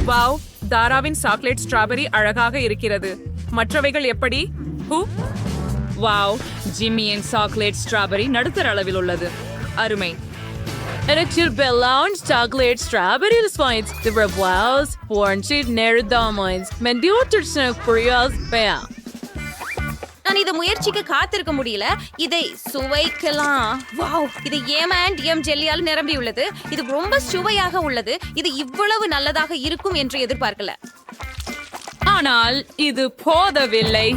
Wow, தாராவின் chocolate strawberry அழகாக இருக்கிறது. மற்றவைகள் எப்படி? ஹூ, வாவ், ஜிம்மியின் சாக்லேட் ஸ்ட்ராபெரி நடுத்தர அளவில் உள்ளது. அருமை. எனக்கு பெல்லான் சாக்லேட் ஸ்ட்ராபெரி ஸ்வைன்ஸ் the revoirs warranted nerdamoins mendioters curious bea. நான் இதை முயற்சிக்க காத்திருக்க முடியல. இதை சுவைக்கலாம். வாவ், இது ஏம் ஜெல்லியால் நிரம்பியுள்ளது. இது ரொம்ப சுவையாக உள்ளது. இது இவ்வளவு நல்லதாக இருக்கும் என்று எதிர்பார்க்கல. ஆனால் இது போதவில்லை.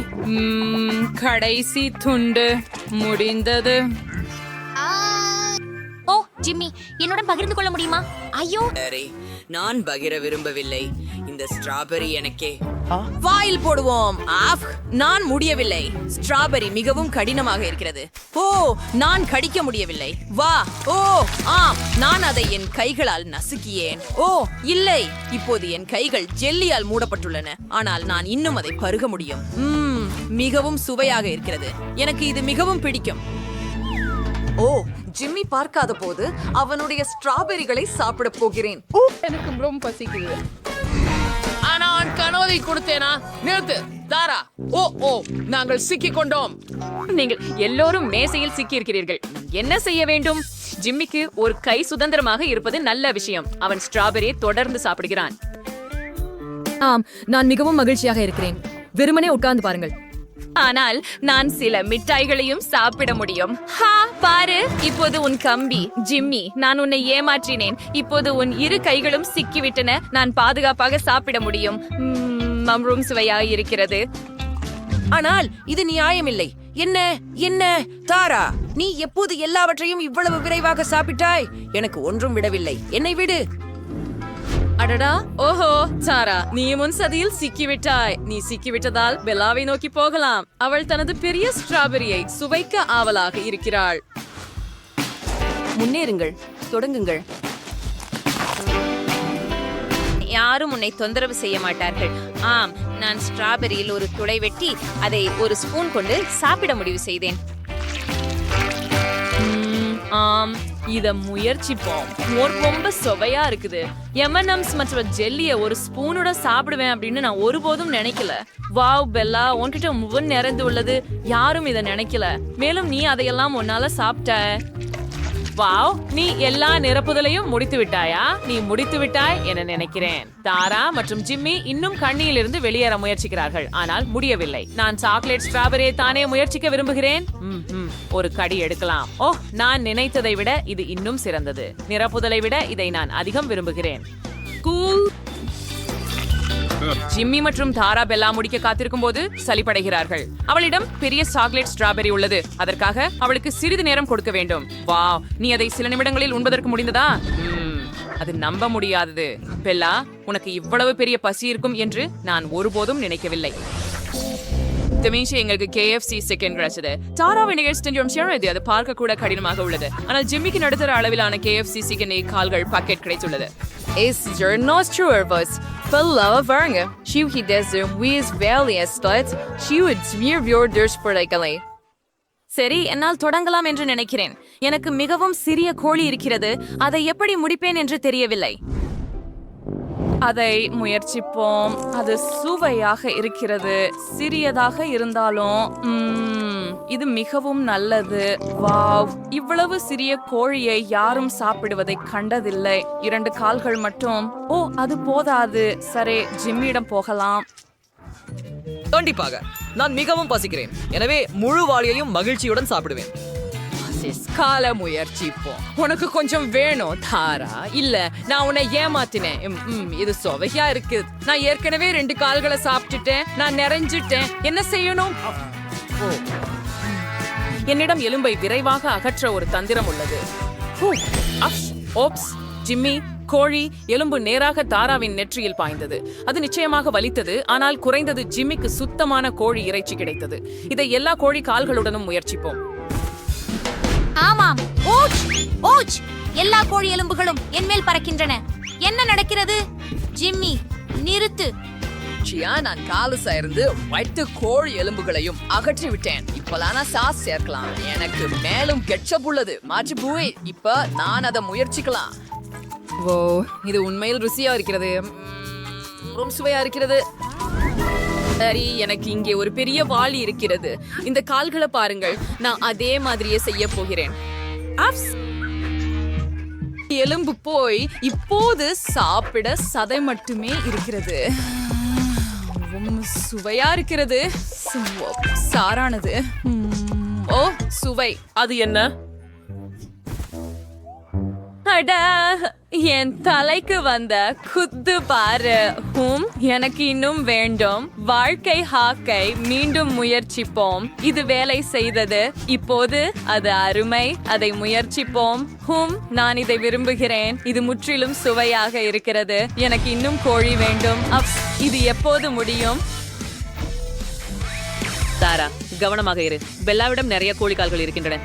கடைசி துண்டு முடிந்தது. ஓ ஜிம்மி, என்னுடன் பகிர்ந்து கொள்ள முடியுமா? ஐயோ, நான் பகிர விரும்பவில்லை. இந்த ஸ்ட்ராபெரி எனக்கே. வாயில் போடுவோம். ஆஃப், நான் முடியவில்லை. ஸ்ட்ராபெரி மிகவும் கடினமாக இருக்கிறது. ஓ, நான் கடிக்க முடியவில்லை. வா, ஓ ஆம், நான் அதை என் கைகளால் நசுக்கியேன். ஓ இல்லை, இப்போது என் கைகள் ஜெல்லியால் மூடப்பட்டுள்ளன. ஆனால் நான் இன்னும் அதை பருக முடியும். மிகவும் சுவையாக இருக்கிறது. எனக்கு இது மிகவும் பிடிக்கும். ஓ, ஜிம்மி பார்க்காத போது அவனுடைய ஸ்ட்ராபெரிகளை சாப்பிட போகிறேன். எனக்கு ரொம்ப பசிக்குது. நான் கனோவை கொடுத்தேனா? நிறுத்து தாரா. ஓ ஓ, நாங்கள் சிக்கிக் கொண்டோம். நீங்கள் எல்லோரும் மேசையில் சிக்கி இருக்கிறீர்கள். என்ன செய்ய வேண்டும்? ஜிம்மிக்கு ஒரு கை சுதந்திரமாக இருப்பது நல்ல விஷயம். அவன் ஸ்ட்ராபெரியை தொடர்ந்து சாப்பிடுகிறான். ஆம், நான் மிகவும் மகிழ்ச்சியாக இருக்கிறேன். வெறுமனே உட்கார்ந்து பாருங்கள். ஆனால் நான் சில மிட்டாய்களையும் சாப்பிட முடியும். ஹா, பாரு, இப்போது உன் கம்பி. ஜிம்மி, நான் உன்னை ஏமாற்றினேன். இப்போது உன் இரு கைகளும் சிக்கிவிட்டன. நான் பாதுகாப்பாக சாப்பிட முடியும். மம்ரூம் சுவையாக இருக்கிறது. ஆனால் இது நியாயமில்லை. என்ன என்ன தாரா, நீ எப்போது எல்லாவற்றையும் இவ்வளவு விரைவாக சாப்பிட்டாய்? எனக்கு ஒன்றும் விடவில்லை. என்னை விடு. அடடா, ஓஹோ சாரா, நீ முன் சதியில் சிக்கிவிட்டாய். நீ சிக்கிவிட்டதால் பெல்லாவை நோக்கி போகலாம். அவள் தனது பெரிய ஸ்ட்ராபெரியை சுவைக்க ஆவலாக இருக்கிறாள். முன்னேறுங்கள், தொடங்குங்கள். யாரும் உன்னை தொந்தரவு செய்ய மாட்டார்கள். ஆம், நான் ஸ்ட்ராபெரியில் ஒரு துளை வெட்டி அதை ஒரு ஸ்பூன் கொண்டு சாப்பிட முடிவு செய்தேன். ஆம், இத முயற்சிப்போம். ரொம்ப சுவையா இருக்குது. M&M's மற்றும் ஜெல்லிய ஒரு ஸ்பூனோட சாப்பிடுவேன் அப்படின்னு நான் ஒருபோதும் நினைக்கல. வாவ் பெல்லா, உன்கிட்ட முன் நிறைந்து உள்ளது. யாரும் இத நினைக்கல. மேலும் நீ அதையெல்லாம் உன்னால சாப்பிட்ட. வாவ், நீ எல்லா நிரப்புதலையும் முடித்து விட்டாயா? நீ முடித்து விட்டாய் என நினைக்கிறேன். தாரா மற்றும் ஜிம்மி இன்னும் கண்ணியிலிருந்து வெளியேற முயற்சிக்கிறார்கள். ஆனால் முடியவில்லை. நான் சாக்லேட் ஸ்ட்ராபெரியை தானே முயற்சிக்க விரும்புகிறேன். ஒரு கடி எடுக்கலாம். ஓ, நான் நினைத்ததை விட இது இன்னும் சிறந்தது. நிரப்புதலை விட இதை நான் அதிகம் விரும்புகிறேன். கூல். ஜிம்மி மற்றும் தாரா பெல்லா முடிக்க காத்திருக்கும் போது சலிப்படைகிறார்கள். அவளிடம் பெரிய சாக்லேட் ஸ்ட்ராபெரி உள்ளது. அதற்காக அவளுக்கு சிறிது நேரம் கொடுக்க வேண்டும். வாவ், நீ அதை சில நிமிடங்களில் உண்பதற்கு முடிந்ததா? அது நம்ப முடியாதது. பெல்லா, உனக்கு இவ்வளவு பெரிய பசி இருக்கும் என்று நான் ஒருபோதும் நினைக்கவில்லை. எங்களுக்கு KFC சிக்கன் கிடைச்சது. தாராவை நிகழ்ச்சி அது பார்க்க கூட கடினமாக உள்ளது. ஆனால் ஜிம்மிக்கு நடுத்தர அளவிலான KFC சிக்கனை கால்கள் பாக்கெட் கிடைத்துள்ளது. சரி, என்னால் தொடங்கலாம் என்று நினைக்கிறேன். எனக்கு மிகவும் சிறிய கோழி இருக்கிறது. அதை எப்படி முடிப்பேன் என்று தெரியவில்லை. அதை முயற்சிப்போம். அது சுவையாக இருக்கிறது. சிறியதாக இருந்தாலும் இது மிகவும் நல்லது. வாவ், இவ்வளவு சிறிய கோழியை யாரும் சாப்பிடுவதை கண்டதில்லை. 2 கால்கள் மட்டும். ஓ, அது போதாது. சரி, ஜிம்மியிடம் போகலாம். கண்டிப்பாக நான் மிகவும் பசிக்கிறேன். எனவே முழு வாளியையும் மகிழ்ச்சியுடன் சாப்பிடுவேன். கால முயற்சிப்போம். உனக்கு கொஞ்சம் வேணும் தாரா? இல்ல, நான் உன்னை ஏமாத்தினேன். இது சுவையா இருக்கு. நான் ஏற்கனவே 2 கால்களை சாப்பிட்டுட்டேன். நான் நிறைஞ்சிட்டேன். என்ன செய்யணும்? என்னிடம் எலும்பை விரைவாக அகற்ற ஒரு தந்திரம் உள்ளது. ஓப்ஸ், ஜிம்மி, கோழி எலும்பு நேராக தாராவின் நெற்றியில் பாய்ந்தது. அது நிச்சயமாக வலித்தது. ஆனால் குறைந்தது ஜிம்மிக்கு சுத்தமான கோழி இறைச்சி கிடைத்தது. இதை எல்லா கோழி கால்களுடனும் முயற்சிப்போம். ஆமாம், ஓச் ஓச், எல்லா கோழி எலும்புகளும் என் மேல் பறக்கின்றன. என்ன நடக்கிறது? ஜிம்மி, நிறுத்து. நான் காலுசா இருந்து வைத்து கோழி எலும்புகளையும் அகற்றி விட்டேன். இப்பலான சாஸ் சேர்க்கலாம். எனக்கு மேலும் கெட்சப் உள்ளது. மாற்றி பூவே, இப்ப நான் அதை முயற்சிக்கலாம். ஓ, இது உண்மையில் ருசியா இருக்கிறது. ரொம்ப சுவையா இருக்கிறது. சரி, எனக்கு இங்கே ஒரு பெரிய வாளி இருக்கிறது. இந்த கால்களை பாருங்கள். நான் அதே மாதிரியே செய்ய போகிறேன். அப்ஸ். எலும்பு போய் இப்போது சாப்பிட சதை மட்டுமே இருக்கிறது. சுவையா இருக்கிறது. சாரானது. ஓ, சுவை. அது என்ன? அட, என் தலைக்கு வந்த குத்து பாரு. எனக்கு இன்னும் வேண்டும். வாழ்க்கை ஹாக்கை மீண்டும் முயற்சிப்போம். இது வேலை செய்தது. இப்போது அது அருமை. அதை முயற்சிப்போம். நான் இதை விரும்புகிறேன். இது முற்றிலும் சுவையாக இருக்கிறது. எனக்கு இன்னும் கோழி வேண்டும். இது எப்போது முடியும்? தாரா, கவனமாக இரு. பெல்லாவிடம் நிறைய கோழிக்கால்கள் இருக்கின்றன.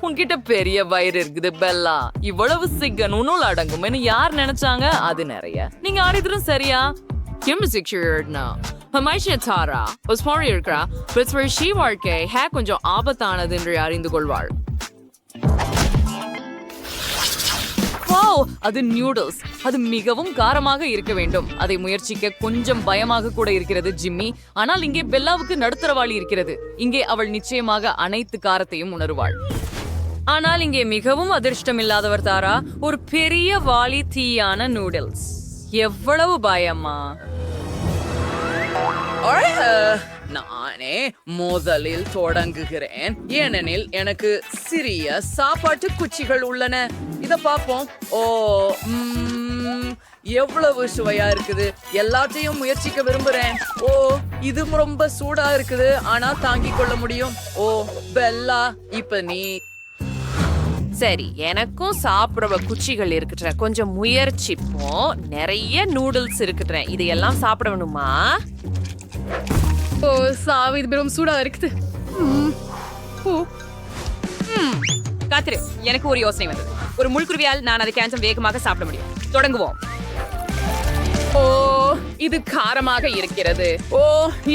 உன்கிட்ட பெரிய வயிறு இருக்குது பெல்லா. இவ்வளவு சிக்கன் உன்னுள் அடங்கும் யார் நினைச்சாங்க? அது நிறைய. நீங்க ஆறிதரும் சரியா? தாரா இருக்கிறா. வாழ்க்கை கொஞ்சம் ஆபத்தானது என்று அறிந்து கொள்வாள். அது நியூடல்ஸ். அது மிகவும் காரமாக இருக்க வேண்டும். அதை முயற்சிக்க கொஞ்சம் பயமாக கூட இருக்கிறது ஜிம்மி. ஆனால் இங்கே பெல்லாவுக்கு நடுத்தரவாளி இருக்கிறது. இங்கே அவள் நிச்சயமாக அனைத்து காரத்தையும் உணருவாள். ஆனால் இங்கே மிகவும் அதிர்ஷ்டம் இல்லாதவர் தாரா. ஒரு பெரிய வாளி தீயான நூடுல்ஸ். எவ்வளவு பயமா! நானே முதலில் தொடங்குகிறேன், ஏனெனில் எனக்கு சிறிய சாப்பாட்டு குச்சிகள் உள்ளன. இத பாப்போம். ஓ, எவ்வளவு சுவையா இருக்குது. எல்லாத்தையும் முயற்சிக்க விரும்புறேன். ஓ, இது ரொம்ப சூடா இருக்குது, ஆனா தாங்கிக் கொள்ள முடியும். ஓ, பெல்லா, இப்ப நீ. சரி, எனக்கும் சாப்பிடுற குச்சிகள் இருக்குற. கொஞ்சம் முயற்சிப்போம். நிறைய நூடுல்ஸ் இருக்குற. இதையெல்லாம் சாப்பிடணுமா? ஓ, சாவு, இது பெரும் சூடா இருக்குது. காத்திரு, எனக்கு ஒரு யோசனை வந்தது. ஒரு முள்குருவியால் நான் அதை கேன்சல் வேகமாக சாப்பிட முடியும். தொடங்குவோம். ஓ, இது காரமாக இருக்கிறது. ஓ,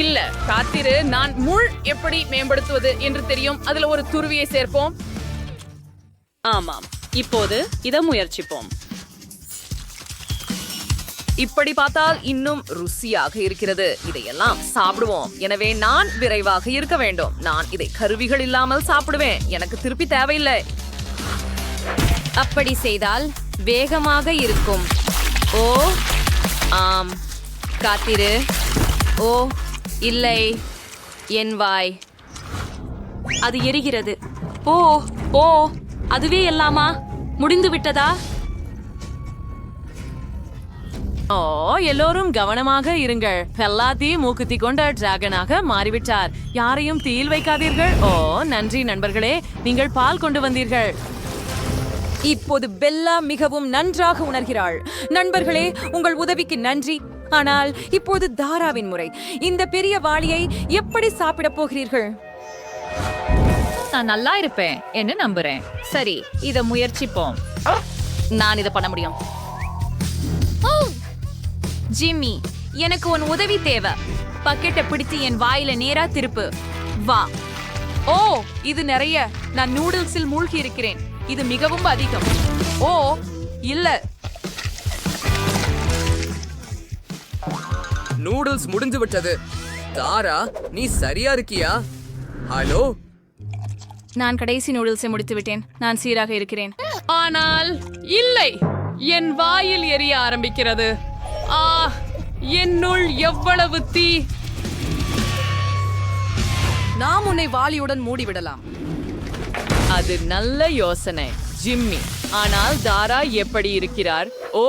இல்ல, காத்திரு. நான் முள் எப்படி மேம்படுத்துவது என்று தெரியும். அதுல ஒரு துருவியை சேர்ப்போம். ஆமாம், இப்போது இதை முயற்சிப்போம். இப்படி பார்த்தால் இன்னும் ருசியாக இருக்கிறது. இதையெல்லாம் சாப்பிடுவோம். எனவே நான் விரைவாக இருக்க வேண்டும். நான் இதை கருவிகள் இல்லாமல் சாப்பிடுவேன். எனக்கு திருப்பி தேவையில்லை. அப்படி செய்தால் வேகமாக இருக்கும். ஓ, ஆம், காத்திரு. ஓ, இல்லை, என் வாய். அது எரிகிறது. ஓ ஓ அதுவே எல்லாமா? முடிந்து விட்டதா? ஓ, எல்லோரும் கவனமாக இருங்கள். பெல்லாத்தி மூக்குத்தி கொண்ட டிராகனாக மாறிவிட்டார். யாரையும் தீயில் வைக்காதீர்கள். ஓ, நன்றி நண்பர்களே, நீங்கள் பால் கொண்டு வந்தீர்கள். இப்போது பெல்லா மிகவும் நன்றாக உணர்கிறாள். நண்பர்களே, உங்கள் உதவிக்கு நன்றி. ஆனால் இப்போது தாராவின் முறை. இந்த பெரிய வாளியை எப்படி சாப்பிட போகிறீர்கள்? நான் நல்லா இருப்பேன் என்று நம்புறேன். சரி, இத முயற்சிப்போம். நான் இத பண்ண முடியும். ஜிம்மி, எனக்கு உன் உதவி தேவை. பக்கெட்டை பிடித்து என் வாயில நேரா திருப்பு. வா. ஓ, இது நிறைய. நான் நூடுல்ஸில் மூழ்கி இருக்கிறேன். இது மிகவும் அதிகம். ஓ, இல்ல. நூடுல்ஸ் முடிஞ்சு விட்டது. தாரா, நீ சரியா இருக்கியா? ஹலோ. நான் கடைசி நூடுல்ஸை முடித்து விட்டேன். நான் சீராக இருக்கிறேன். ஆனால் இல்லை, என் வாயில் எரிய ஆரம்பிக்கிறது. ஆ, என்னுள் எவ்வளவு தீ! நாம் உன்னை வாளியுடன் மூடிவிடலாம். அது நல்ல யோசனை ஜிம்மி. ஆனால் தாரா எப்படி இருக்கிறார்? ஓ,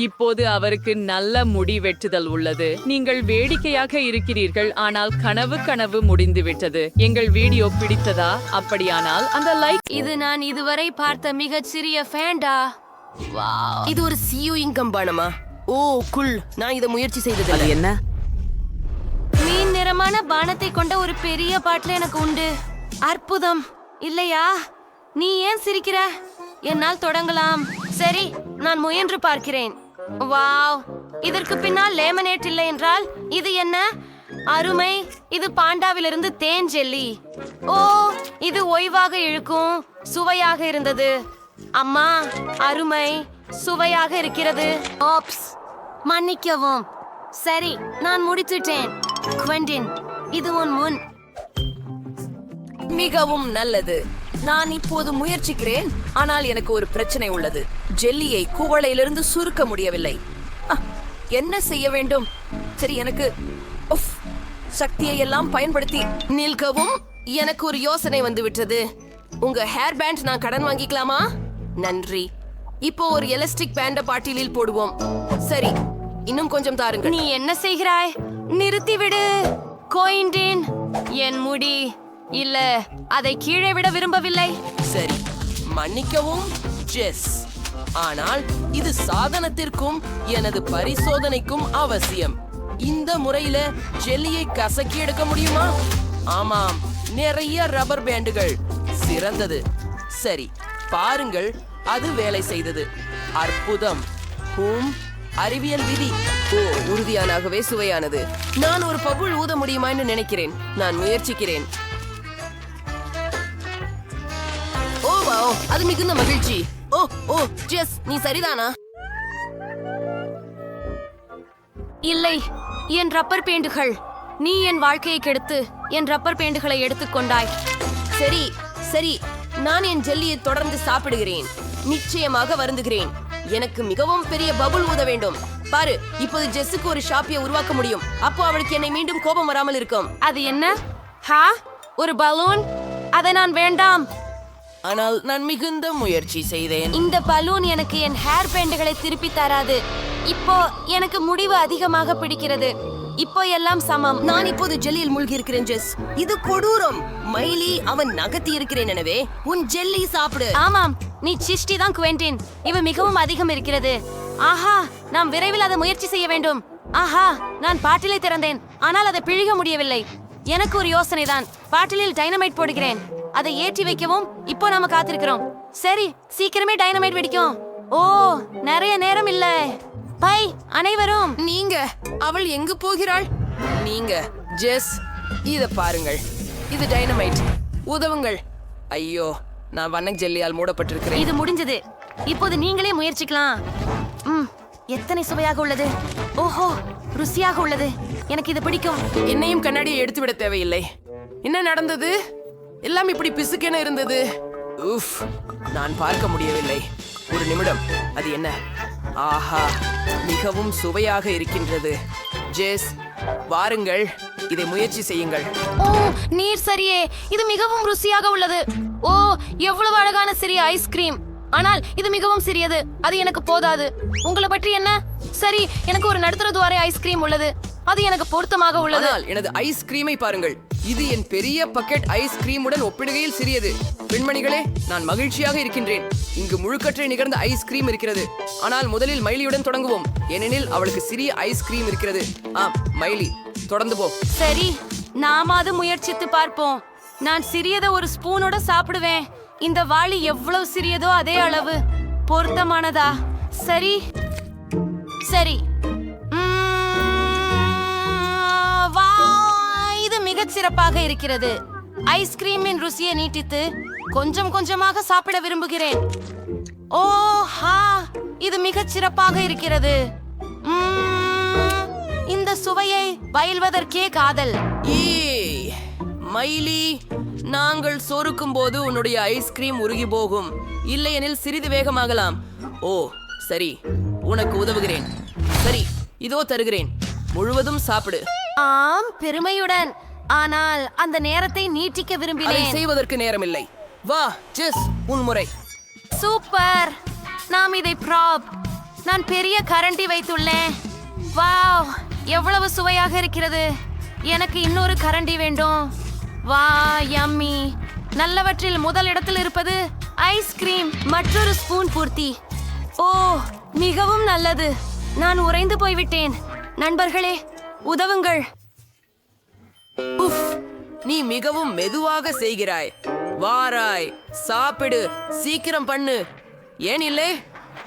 இப்போது அவருக்கு நல்ல முடி வெட்டுதல் உள்ளது. நீங்கள் வேடிக்கையாக இருக்கிறீர்கள், ஆனால் கனவு முடிந்து விட்டது. எங்கள் வீடியோ பிடித்ததா? அப்படியானால் அந்த லைக். இது நான் இதுவரை பார்த்த மிகச் சிறிய ஃபேண்டா. இது ஒரு சியூயிங்கம் பானமா? ஓ, குல். நான் இதை முயற்சி செய்தது என்ன? மீன் நிறமான பானத்தை கொண்ட ஒரு பெரிய பாட்டில் எனக்கு உண்டு. அற்புதம் இல்லையா? நீ ஏன் சிரிக்கிற? என்னால் தொடங்கலாம். சரி, நான் முயன்று பார்க்கிறேன். வாவ், இதற்கு பின்னால் லேமனேட் இல்லை என்றால் இது என்ன? அருமை. இது பாண்டாவிலிருந்து தேன் ஜெல்லி. ஓ, இது ஓய்வாக இழுக்கும். சுவையாக இருந்தது. அம்மா, அருமை. சுவையாக இருக்கிறது. ஓப்ஸ், மன்னிக்கவும். சரி, நான் முடித்துட்டேன். குவெண்டின், இது உன் முன். மிகவும் நல்லது. நான் இப்போது முயற்சிக்கிறேன், ஆனால் எனக்கு ஒரு பிரச்சனை உள்ளது. ஜெல்லியை குவளையிலிருந்து சுருக்க முடியவில்லை. என்ன செய்ய வேண்டும்? சரி, எனக்கு சக்தியை எல்லாம் பயன்படுத்தி நிற்கவும். எனக்கு ஒரு யோசனை வந்து விட்டது. உங்க ஹேர் பேண்ட் நான் கடன் வாங்கிக்கலாமா? நன்றி. இப்போ ஒரு எலாஸ்டிக் பேண்ட பாட்டிலில் போடுவோம். சரி, இன்னும் கொஞ்சம் தாருங்கள். நீ என்ன செய்கிறாய்? நிறுத்திவிடு. கோயின்டின், என் முடி. இல்ல, அதை கீழே விட விரும்பவில்லை. சரி, மன்னிக்கவும் ஜெஸ். ஆனால் இது சாதனத்திற்கும் எனது பரிசோதனைக்கும் அவசியம். இந்த முறையில ஜெல்லியை கசக்கி எடுக்க முடியுமா? ஆமாம், நிறைய ரப்பர் பேண்டுகள். சிறந்தது. சரி, பாருங்கள், அது வேலை செய்தது. அற்புதம். அறிவியல் விதி. ஓ, உறுதியானாகவே சுவையானது. நான் ஒரு பபுள் ஊத முடியுமான்னு நினைக்கிறேன். நான் முயற்சிக்கிறேன். ஓ வாவ், அது மிகுந்த மகிழ்ச்சி. ஓ ஓ ஜெஸ், நீ சரிதானா? இல்லை, என் ரப்பர் பேண்டுகள். நீ என் வாழ்க்கையை கெடுத்து என் ரப்பர் பேண்டுகளை எடுத்துக்கொண்டாய். சரி சரி, நான் என் ஜெல்லியை தொடர்ந்து சாப்பிடுகிறேன். நிச்சயமாக வருந்துகிறேன். எனக்கு மிகவும் பெரிய பபுள் ஊத வேண்டும். பாரு, இப்போது ஜெஸ்ஸுக்கு ஒரு ஷாப்பியை உருவாக்க முடியும். அப்போ அவளுக்கு என்னை மீண்டும் கோபம் வராமல் இருக்கும். அது என்ன? ஹா, ஒரு பலூன்? அதை நான் வேண்டாம். ஆனால் நான் மிகுந்த முயற்சி செய்தேன். இந்த பலூன் எனக்கு என் ஹேர் பேண்டுகளை திருப்பி தராது. இப்போ எனக்கு முடிவு அதிகமாக பிடிக்கிறது. இப்போ எல்லாம் சமம். நான் இப்போது ஜெல்லியில் மூழ்கி இருக்கிறேன் ஜெஸ். இது கொடூரம். மைலி, அவன் நகர்த்தி இருக்கிறேன். எனவே உன் ஜெல்லி சாப்பிடு. ஆமாம், நீ சிஷ்டி தான் குவெண்டின். இவ மிகவும் அதிகம் இருக்கிறது. ஆஹா, நாம் விரைவில் அதை முயற்சி செய்ய வேண்டும். ஆஹா, நான் பாட்டிலை திறந்தேன், ஆனால் அதை பிழிய முடியவில்லை. எனக்கு ஒரு யோசனை தான். பாட்டிலில் டைனமைட் போடுகிறேன். அதை ஏற்றி வைக்கவும். இப்போ நாம காத்திருக்கிறோம். சரி, சீக்கிரமே டைனமைட் வெடிக்கும். ஓ, நிறைய நேரம் இல்ல. பை, அனைவரும். நீங்க, அவள் எங்கு போகிறாள்? நீங்க ஜெஸ், இத பாருங்கள். இது டைனமைட். உதவுங்கள். ஐயோ, நான் வண்ண ஜெல்லியால் மூடப்பட்டிருக்கிறேன். இது முடிஞ்சது. இப்போது நீங்களே முயற்சிக்கலாம். எத்தனை சுவையாக உள்ளது. ஓஹோ, ருசியாக உள்ளது. எனக்கு இது பிடிக்கும். என்னையும் கண்ணாடியை எடுத்து விட தேவையில்லை. என்ன நடந்தது? எல்லாம் இப்படி பிசுக்கென இருந்தது. உஃப், நான் பார்க்க முடியவில்லை. ஒரு நிமிடம். அது என்ன? ஆஹா, மிகவும் சுவையாக இருக்கின்றது. ஜெஸ், வாருங்கள், இதை முயற்சி செய்யுங்கள். ஓ, நீர் சரியே. இது மிகவும் ருசியாக உள்ளது. ஓ, எவ்வளவு அழகான சிறிய ஐஸ்கிரீம். ஆனால் இது மிகவும் சிறியது. அது எனக்கு போதாது. உங்களை பற்றி என்ன? சரி, எனக்கு ஒரு நடுத்தர துவாரை ஐஸ்கிரீம் உள்ளது. அது எனக்கு பொருத்தமாக உள்ளது. ஆனால் எனது ஐஸ்கிரீமை பாருங்கள். இது என் பெரிய பக்கெட் ஐஸ்கிரீமுடன் ஒப்பிடுகையில் சிறியது. பெண்மணிகளே, நான் மகிழ்ச்சியாக இருக்கின்றேன். இங்கு முழுக்கற்றை நிகழ்ந்த ஐஸ்கிரீம் இருக்கிறது. ஆனால் முதலில் மைலியுடன் தொடங்குவோம், ஏனெனில் அவளுக்கு சிறிய ஐஸ்கிரீம் இருக்கிறது. மைலி, தொடர்ந்து போ. சரி, நாம அது முயற்சித்து பார்ப்போம். நான் சிறியதை ஒரு ஸ்பூனோட சாப்பிடுவேன். இந்த வாளி எவ்வளவு சிறியதோ அதே அளவு. பொருத்தமானதா? சரி சரி. வா, இது மிகச் சிறப்பாக இருக்கிறது. ஐஸ்கிரீமின் ருசியை நீட்டித்து கொஞ்சம் கொஞ்சமாக சாப்பிட விரும்புகிறேன். ஓஹா, இது மிகச் சிறப்பாக இருக்கிறது. இந்த சுவையை பயில்வதற்கே காதல். மைலி, நாங்கள் சொருக்கும் போது உன்னுடைய ஐஸ்கிரீம் உருகி போகும். இல்லையெனில் சிறிது வேகமாகலாம். ஓ சரி, உனக்கு உதவுகிறேன். சரி, இதோ தருகிறேன். முழுவதும் சாப்பிடு. ஆம், பெருமையுடன். ஆனால் அந்த நேரத்தை நீட்டிக்க அதை விரும்பினேன். செய்வதற்கு நேரமில்லை. வா ஜெஸ், உன் முறை. சூப்பர். நாம் இதை ப்ராப். நான் பெரிய கரண்டி வைத்துள்ளேன். வாவ், எவ்வளவு சுவையாக இருக்கிறது. எனக்கு இன்னொரு கரண்டி வேண்டும். வா, யம்மி. நல்லவற்றில் முதல் இடத்தில் இருப்பது ஐஸ்கிரீம். மற்றொரு ஸ்பூன் பூர்த்தி. ஓ, மிகவும் நல்லது. நான் உறைந்து போய்விட்டேன். நண்பர்களே, உதவுங்கள். உஃப், நீ மிகவும் மெதுவாக செய்கிறாய். வாராய், சாப்பிடு, சீக்கிரம் பண்ணு. ஏன் இல்லை?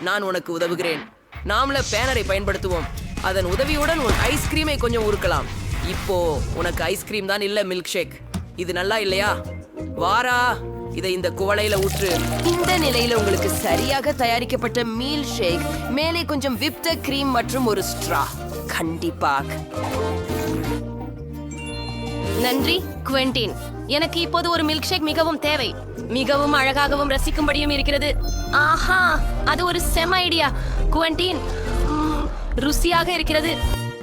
நான் உனக்கு உதவுகிறேன். நாமள பேனரை பயன்படுத்துவோம். அதன் உதவியுடன் உன் ஐஸ்கிரீமை கொஞ்சம் உருக்கலாம். இப்போ உனக்கு ஐஸ்கிரீம் தான் இல்ல, மில்க் ஷேக். இது நல்லா இல்லையா? வாரா, இதை இந்த குவளையில ஊற்று. இந்த நிலையில உங்களுக்கு சரியாக தயாரிக்கப்பட்ட மீல் ஷேக், மேலே கொஞ்சம் விப்ட கிரீம் மற்றும் ஒரு ஸ்ட்ரா. கண்டிப்பாக. நன்றி குவென்டின். எனக்கு இப்போது ஒரு மில்க் ஷேக் மிகவும் தேவை. மிகவும் அழகாகவும் ரசிக்கும்படியும் இருக்கிறது. ஆஹா, அது ஒரு செம ஐடியா குவென்டின். ருசியாக இருக்கிறது.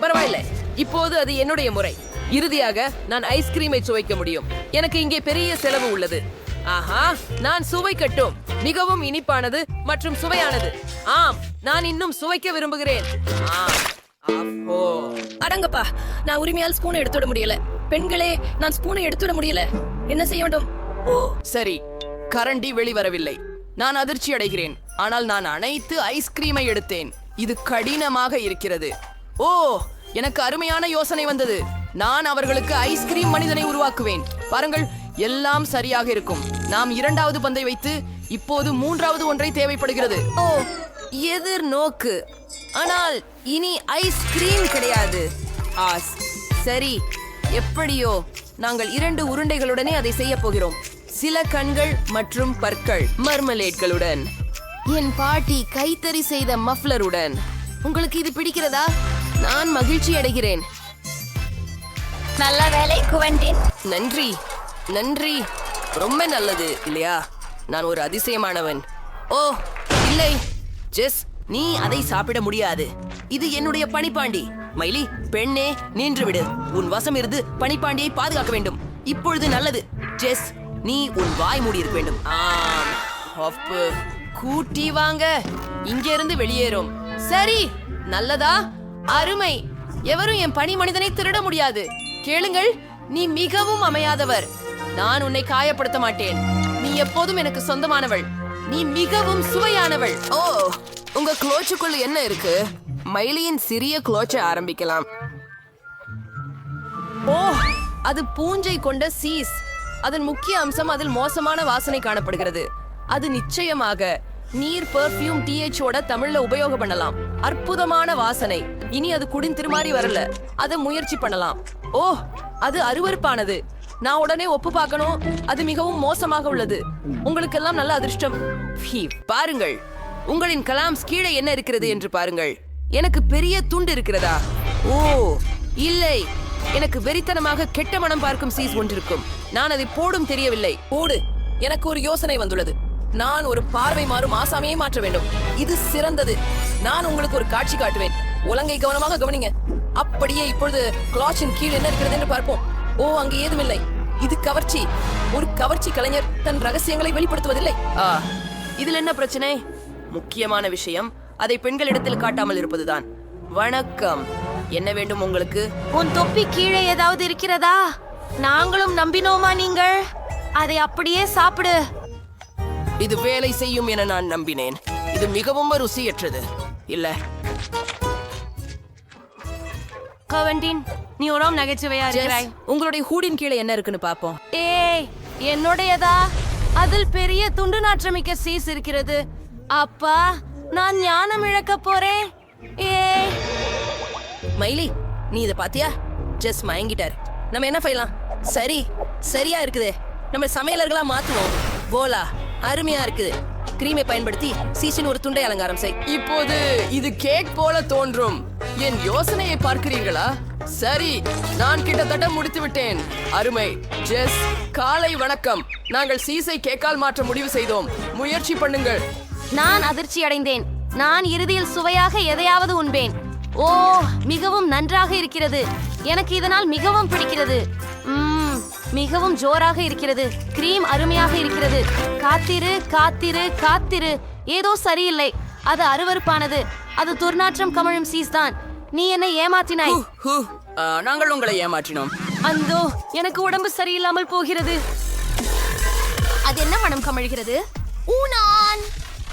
பரவாயில்லை, இப்போது அது என்னுடைய முறை. இறுதியாக நான் ஐஸ்கிரீமை சுவைக்க முடியும். எனக்கு இங்கே பெரிய செலவு உள்ளது. ஆஹா, நான் சுவைக்கட்டும். மிகவும் இனிப்பானது மற்றும் சுவையானது. ஆம், நான் இன்னும் சுவைக்க விரும்புகிறேன். ஓ, அடங்கப்பா, நான் உரிமையால் ஸ்பூனை எடுத்துட முடியல. பெண்களே, நான் ஸ்பூனை எடுத்துட முடியல. என்ன செய்ய வேண்டும்? ஓ சரி, கரண்டி வெளிவரவில்லை. நான் அதிர்ச்சி அடைகிறேன். ஆனால் நான் அனைத்து ஐஸ்கிரீமை எடுத்தேன். இது கடினமாக இருக்கிறது. ஓ, எனக்கு அருமையான யோசனை வந்தது. நான் அவர்களுக்கு ஐஸ்கிரீம் மனிதனை உருவாக்குவேன். பாருங்கள், எல்லாம் சரியாக இருக்கும். நாம் இரண்டாவது பந்தை வைத்து இப்போது மூன்றாவது ஒன்றை தேவைப்படுகிறது. ஓ, எதிர்நோக்கு. ஆனால் இனி ஐஸ்கிரீம் கிடையாது. ஆஸ் சரி, எப்படியோ நாங்கள் 2 உருண்டைகளுடனே அதை செய்ய போகிறோம். சில கண்கள் மற்றும் பற்கள் மர்மலேட்களுடன். என் பாட்டி கைத்தறி செய்த மஃப்லருடன். உங்களுக்கு இது பிடிக்கிறதா? நான் மகிழ்ச்சி அடைகிறேன். நல்ல வேலை குவென்டின். நன்றி நன்றி, ரொம்ப நல்லது இல்லையா? நான் ஒரு அதிசயமானவன். ஓ இல்லை ஜெஸ், நீ அதை சாப்பிட முடியாது. இது என்னுடைய பனிப்பாண்டி. மைலி, பெண்ணே, நின்று விடு. உன் வசம் இருந்து பனிப்பாண்டியை பாதுகாக்க வேண்டும். இப்பொழுது நல்லது. ஜெஸ், நீ உன் வாய் மூடி இருக்க வேண்டும். ஆம், ஒப்பு. கூட்டி வாங்க. இங்கிருந்து வெளியேறும். சரி, நல்லதா? அருமை. எவரும் என் பனி மனிதனை திருட முடியாது. கேளுங்கள், நீ மிகவும் அமையாதவர். நான் உன்னை காயப்படுத்த மாட்டேன். நீ எப்போதும் எனக்கு சொந்தமானவள். நீ மிகவும் சுவையானவள். ஓ, உங்க குளோச்சுக்குள்ள என்ன இருக்கு? மைலியின் சிறிய குளோச்சை ஆரம்பிக்கலாம். ஓ, அது பூஞ்சை கொண்ட சீஸ். அதன் முக்கிய அம்சம் அதில் மோசமான வாசனை காணப்படுகிறது. அது நிச்சயமாக நீர் பெர்ஃப்யூம் THஓட தமிழ்ல உபயோகம் பண்ணலாம். அற்புதமான வாசனை. இனி அது திருமாறி வரல. அதை முயற்சி பண்ணலாம். ஓ, அது அருவருப்பானது. நான் உடனே ஒப்பு பார்க்கணும். அது மிகவும் மோசமாக உள்ளது. உங்களுக்கெல்லாம் நல்ல அதிர்ஷ்டம். பாருங்கள், உங்களின் கலாம்ஸ் கீழே என்ன இருக்கிறது என்று பாருங்கள். எனக்கு பெரிய துண்டு இருக்கிறதா? ஓ இல்லை, எனக்கு வெறித்தனமாக கெட்ட மனம் பார்க்கும் சீஸ் ஒன்றிருக்கும். நான் அதை போடும் தெரியவில்லை. போடு. எனக்கு ஒரு யோசனை வந்துள்ளது. நான் ஒரு பார்வை மாறும் ஆசாமியை மாற்ற வேண்டும். இது சிறந்தது. நான் உங்களுக்கு ஒரு காட்சி காட்டுவேன். உலங்கை கவனமாக கவனிங்க. அப்படியே இப்பொழுது கிளாச்சின் கீழ் என்ன இருக்கிறது என்று பார்ப்போம். ஓ, அங்கு ஏதுமில்லை. இது கவர்ச்சி. ஒரு கவர்ச்சி கலைஞர் தன் ரகசியங்களை வெளிப்படுத்துவதில்லை. இதில் என்ன பிரச்சனை? முக்கியமான விஷயம் அதை பெண்களிடத்தில் காட்டாமல் இருப்பதுதான். வணக்கம், என்ன வேண்டும் உங்களுக்கு? உன் தொப்பி கீழே ஏதாவது இருக்கிறதா? நாங்களும் நம்பினோமா? நீங்கள் அதை அப்படியே சாப்பிடு. இது வேலை செய்யும் என நான் நம்பினேன். இது மிகவும் ருசியற்றது. இல்ல குவென்டின், நீ ஒரு நகைச்சுவையா இருக்கிறாய். உங்களுடைய ஹூடின் கீழே என்ன இருக்குன்னு பாப்போம். ஏய், என்னுடையதா? அதில் பெரிய துண்டு நாற்றமிக்க சீஸ் இருக்கிறது. அப்பா, நான் ஞானம் இழக்க போறேன். ஏய் மைலி, நீ இதை பாத்தியா? ஜெஸ் மயங்கிட்டார். நம்ம என்ன செய்யலாம்? சரி, சரியா இருக்குது. நம்ம சமையலர்களா மாத்துவோம். போலா, அருமையா இருக்குது. கிரீமை பயன்படுத்தி சீசின் ஒரு துண்டை அலங்காரம் செய். இப்போது இது கேக் போல தோன்றும். என் யோசனையை பார்க்கிறீர்களா? சரி, நான் கிட்டத்தட்ட முடித்து விட்டேன். அருமை. ஜெஸ், காலை வணக்கம். நாங்கள் சீஸை கேக்கால் மாற்ற முடிவு செய்தோம். முயற்சி பண்ணுங்கள். நான் அதிர்ச்சி அடைந்தேன். நான் இறுதியில் சுவையாக எதையாவது உண்பேன். ஓ, மிகவும் நன்றாக இருக்கிறது. எனக்கு இதனால் மிகவும் பிடிக்கிறது. மிகவும் ஜோராக இருக்கிறது. கிரீம் அருமையாக இருக்கிறது. காத்திரு காத்திரு காத்திரு. ஏதோ சரியில்லை. அது அருவருப்பானது. அது துர்நாற்றம் கமழும் சீஸ் தான். நீ என்னை ஏமாற்றினாய். நாங்கள் உங்களை ஏமாற்றினோம். அந்தோ, எனக்கு உடம்பு சரியில்லாமல் போகிறது. அது என்ன மனம் கமழ்கிறது? நான்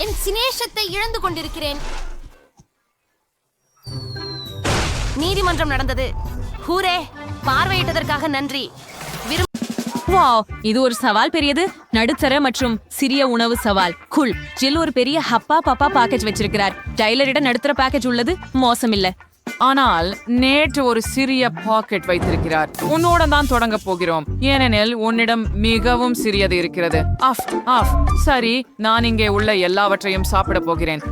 என் சினேஷத்தை இழந்து கொண்டிருக்கிறேன். நீதிமன்றம் நடந்தது. ஹூரே, பார்வையிட்டதற்காக நன்றி. வாவ், இது ஒரு சவால். பெரியது, நடுத்தர மற்றும் சிறிய உணவு சவால். குல். ஜில் ஒரு பெரிய ஹப்பா பப்பா பேக்கேஜ் வச்சிருக்கிறார். டைலரிடம் நடுத்தர பேக்கேஜ் உள்ளது. மோசம் இல்ல. ஆனால் நேற்று ஒரு சிறிய பாக்கெட் வைத்திருக்கிறார். உன்னோட தான் தொடங்க போகிறோம், ஏனெனில் உன்னிடம் மிகவும் சிறியது இருக்கிறது. Off off. சரி, நான் இங்கே உள்ள எல்லாவற்றையும் சாப்பிட போகிறேன்.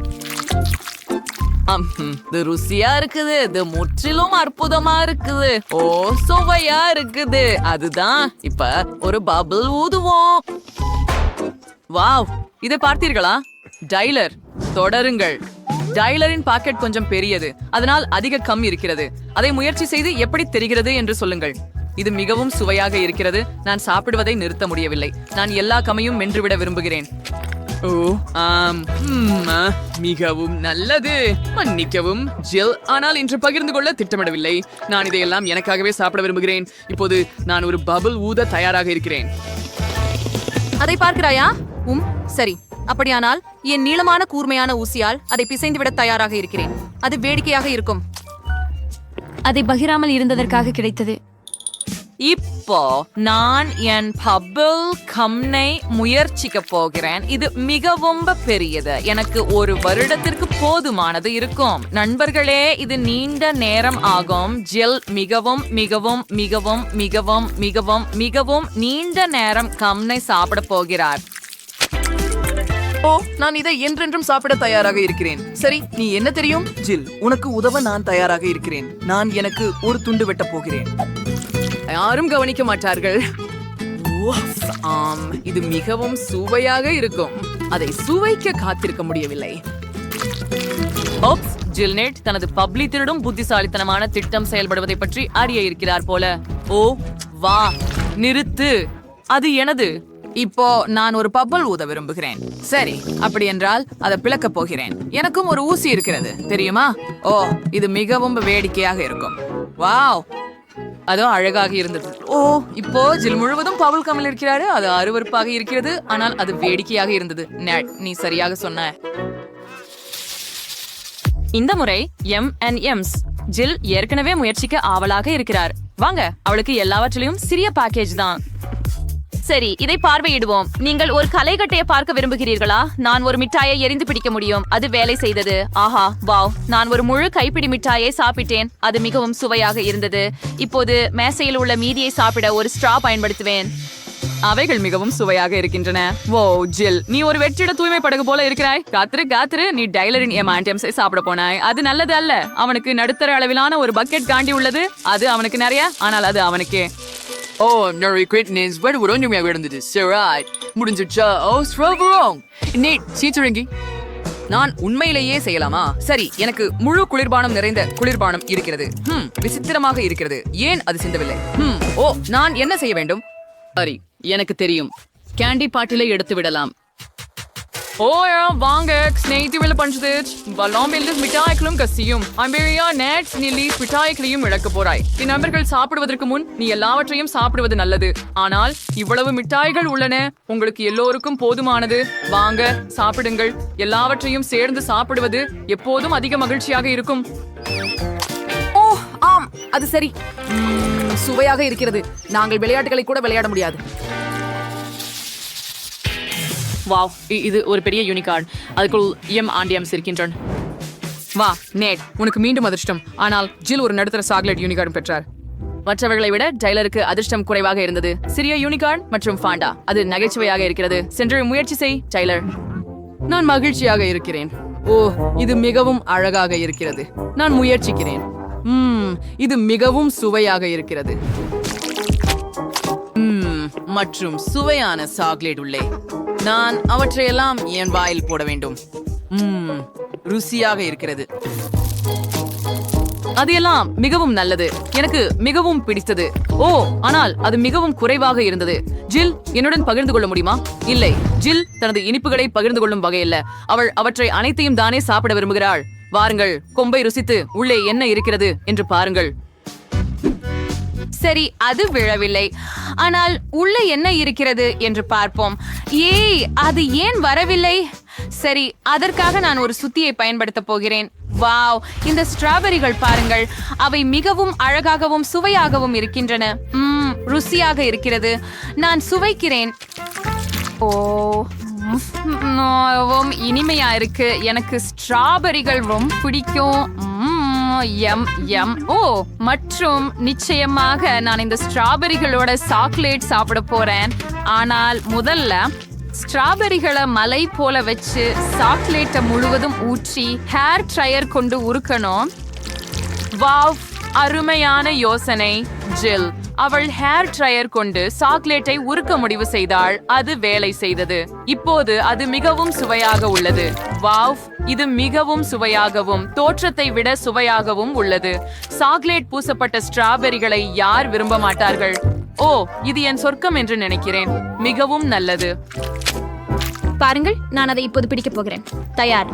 இது ருசியா இருக்குது. இது முற்றிலும் அற்புதமா இருக்குது. ஓ, சுவையா இருக்குது. அதுதான். இப்ப ஒரு பபிள் ஊதுவோம். வாவ், இதை பார்த்தீர்களா? டைலர், தொடருங்கள். டைலரின் பாக்கெட் கொஞ்சம் பெரியது, அதனால் அதிக கம் இருக்கிறது. அதை முயற்சி செய்து எப்படி தெரிகிறது என்று சொல்லுங்கள். இது மிகவும் சுவையாக இருக்கிறது. நான் சாப்பிடுவதை நிறுத்த முடியவில்லை. நான் எல்லா கமையும் மென்றுவிட விரும்புகிறேன். ஓ ஆம், மிகவும் நல்லது. மன்னிக்கவும் ஜில், ஆனால் இன்று பகிர்ந்து கொள்ள திட்டமிடவில்லை. நான் இதையெல்லாம் எனக்காகவே சாப்பிட விரும்புகிறேன். இப்போது நான் ஒரு பபிள் ஊத தயாராக இருக்கிறேன். அதை பார்க்கிறாயா? சரி. அப்படியானால் என் நீளமான கூர்மையான ஊசியால் அதை பிசைந்து விட தயாராக இருக்கிறேன். அது வேடிக்கையாக இருக்கும். அதை பகிராமல் இருந்ததற்காக கிடைத்தது. இப்போ நான் என் பபிள் கம்னை முயற்சிக்க போகிறேன். இது மிகவும் பெரியது. எனக்கு ஒரு வருடத்திற்கு போதுமானது இருக்கும். நண்பர்களே, இது நீண்ட நேரம் ஆகும். ஜில் மிகவும் மிகவும் மிகவும் மிகவும் மிகவும் மிகவும் நீண்ட நேரம் கம்னை சாப்பிட போகிறார். ஓ, நான் இதை என்றென்றும் சாப்பிட தயாராக இருக்கிறேன். சரி, நீ என்ன தெரியும்? ஜில், உனக்கு உதவ நான் தயாராக இருக்கிறேன். நான் எனக்கு ஒரு துண்டு வெட்ட போகிறேன். யாரும் கவனிக்க மாட்டார்கள். ஆம், இது மிகவும் சுவையாக இருக்கும். அதை சுவைக்க காத்திருக்க முடியவில்லை. ஓப்ஸ், ஜில்நெட் தனது பப்ளி திருடும் புத்திசாலித்தனமான திட்டம் செயல்படுவதை பற்றி அறிய இருக்கிறார் போல. ஓ வா, நிறுத்து, அது எனது. இப்போ நான் ஒரு பபிள் ஊத விரும்புகிறேன். சரி, அப்படி என்றால் அதை பிளக்க போகிறேன். எனக்கும் ஒரு ஊசி இருக்கிறது, தெரியுமா? ஓ, இது மிகவும் வேடிக்கையாக இருக்கும். வாவ், அதோ அழகாக இருந்தது. ஓ, இப்போ ஜில் முழுவதும் பபிள் கம்மில் இருக்கிறாரு. அது அருவருப்பாக இருக்கிறது, ஆனால் அது வேடிக்கையாக இருந்தது. நீ சரியாக சொன்ன. இந்த முறை M&M's. ஜில் ஏற்கனவே முயற்சிக்க ஆவலாக இருக்கிறார். வாங்க, அவளுக்கு எல்லாவற்றிலும் சிறிய பேக்கேஜ் தான். சரி, இதை பார்வையிடுவோம். நீங்கள் ஒரு கலைக்கட்டையை பார்க்க விரும்புகிறீர்களா? நான் ஒரு மிட்டாயை எரிந்து பிடிக்க முடியும். அது வேலை செய்தது. ஆஹா, வாவ், நான் ஒரு முழு கைப்பிடி மிட்டாயை சாப்பிட்டேன். அது மிகவும் சுவையாக இருந்தது. இப்போது மேசையில் உள்ள மீதியை சாப்பிட ஒரு ஸ்ட்ரா பயன்படுத்துவேன். அவைகள் மிகவும் சுவையாக இருக்கின்றன. ஓ ஜில், நீ ஒரு வெற்றிட தூய்மை படகு போல இருக்கிறாய். காத்திரு, நீ டைலரின் M&M's சாப்பிட போனாய். அது நல்லது அல்ல. அவனுக்கு நடுத்தர அளவிலான ஒரு பக்கெட் காண்டி உள்ளது. அது அவனுக்கு நிறைய, ஆனால் அது அவனுக்கே. ஓ, நிறைய கிரேட்னஸ். வேறு ஒரு ஒன்றுமையாக இருந்தது. சரி, முடிஞ்சிடுச்சா? ஓ, ஸ்ட்ராபெரி. நீட் சீச்சரங்கி. நான் உண்மையிலேயே செய்யலாமா? சரி, எனக்கு முழு குளிர்பானம் நிறைந்த குளிர்பானம் இருக்கிறது. விசித்திரமாக இருக்கிறது. ஏன் அது சிந்தவில்லை? ஓ, நான் என்ன செய்ய வேண்டும்? சரி, எனக்கு தெரியும். கேண்டி பாட்டிலை எடுத்து விடலாம். ஓ வாங்க, ஸ்நேகிதிவில் பஞ்சது பல்லாம்பில் மிட்டாய்களும் கசியும். அம்பேரியா நேட்ஸ் நில்லி மிட்டாய்களையும் இழக்க போறாய். என் நண்பர்கள் சாப்பிடுவதற்கு முன் நீ எல்லாவற்றையும் சாப்பிடுவது நல்லது. ஆனால் இவ்வளவு மிட்டாய்கள் உள்ளன, உங்களுக்கு எல்லோருக்கும் போதுமானது. வாங்க, சாப்பிடுங்கள். எல்லாவற்றையும் சேர்ந்து சாப்பிடுவது எப்போதும் அதிக மகிழ்ச்சியாக இருக்கும். ஓ ஆம், அது சரி. சுவையாக இருக்கிறது. நாங்கள் விளையாட்டுகளை கூட விளையாட முடியாது. வாவ், இது ஒரு பெரிய யூனிகார்ன். அதுக்குள் M&M's இருக்கின்றன. வா நேட், உனக்கு மீண்டும் அதிர்ஷ்டம். ஆனால் ஜில் ஒரு நடுத்தர சாக்லேட் யூனிகார்ன் பெற்றார். மற்றவர்களை விட டைலருக்கு அதிர்ஷ்டம் குறைவாக இருந்தது. சிறிய யூனிகார்ன் மற்றும் ஃபாண்டா. அது நகைச்சுவையாக இருக்கிறது. சென்று முயற்சி செய் டைலர். நான் மகிழ்ச்சியாக இருக்கிறேன். ஓ, இது மிகவும் அழகாக இருக்கிறது. நான் முயற்சிக்கிறேன். இது மிகவும் சுவையாக இருக்கிறது. மற்றும் சுவையான சாக்லேட் உள்ளே. நான் அவற்றையெல்லாம் என் வாயில் போட வேண்டும். ருசியாக இருக்கிறது. அது எல்லாம் மிகவும் நல்லது. எனக்கு மிகவும் பிடித்தது. ஓ, ஆனால் அது மிகவும் குறைவாக இருந்தது. ஜில் என்னுடன் பகிர்ந்து கொள்ள முடியுமா? இல்லை, ஜில் தனது இனிப்புகளை பகிர்ந்து கொள்ளும் வகையில்ல. அவள் அவற்றை அனைத்தையும் தானே சாப்பிட விரும்புகிறாள். வாருங்கள், கொம்பை ருசித்து உள்ளே என்ன இருக்கிறது என்று பாருங்கள். சரி, அது விழவில்லை. ஆனால் உள்ள என்ன இருக்கிறது என்று பார்ப்போம். ஏய், அது ஏன் வரவில்லை? சரி, அதற்காக நான் ஒரு சுத்தியை பயன்படுத்த போகிறேன். வாவ், இந்த ஸ்ட்ராபெரிகள் பாருங்கள். அவை மிகவும் அழகாகவும் சுவையாகவும் இருக்கின்றன. ருசியாக இருக்கிறது. நான் சுவைக்கிறேன். ஓ, இனிமையா இருக்கு. எனக்கு ஸ்ட்ராபெரிகள் ரொம்ப பிடிக்கும். எம் எம் ஓ மற்றும் நிச்சயமாக நான் இந்த ஸ்ட்ராபெரிகளோட சாக்லேட் சாப்பிட போறேன். ஆனால் முதல்ல ஸ்ட்ராபெரிகளை மலை போல வச்சு சாக்லேட்டை முழுவதும் ஊற்றி ஹேர் ட்ரையர் கொண்டு உருக்கணும். வாவ், அருமையான யோசனை ஜில். அவள் ஹேர் ட்ரையர் கொண்டு சாக்லேட்டை உருக்க முடிவு செய்தாள். அது வேலை செய்தது. இப்போது அது மிகவும் சுவையாக உள்ளது. வாவ், இது மிகவும் சுவையாகவும் தோற்றத்தை விட சுவையாகவும் உள்ளது. சாக்லேட் பூசப்பட்ட ஸ்ட்ராபெரிகளை யார் விரும்ப மாட்டார்கள்? ஓ, இது என் சொர்க்கம் என்று நினைக்கிறேன். மிகவும் நல்லது. பாருங்கள், நான் அதை இப்போது பிடிக்கப் போகிறேன். தயார்.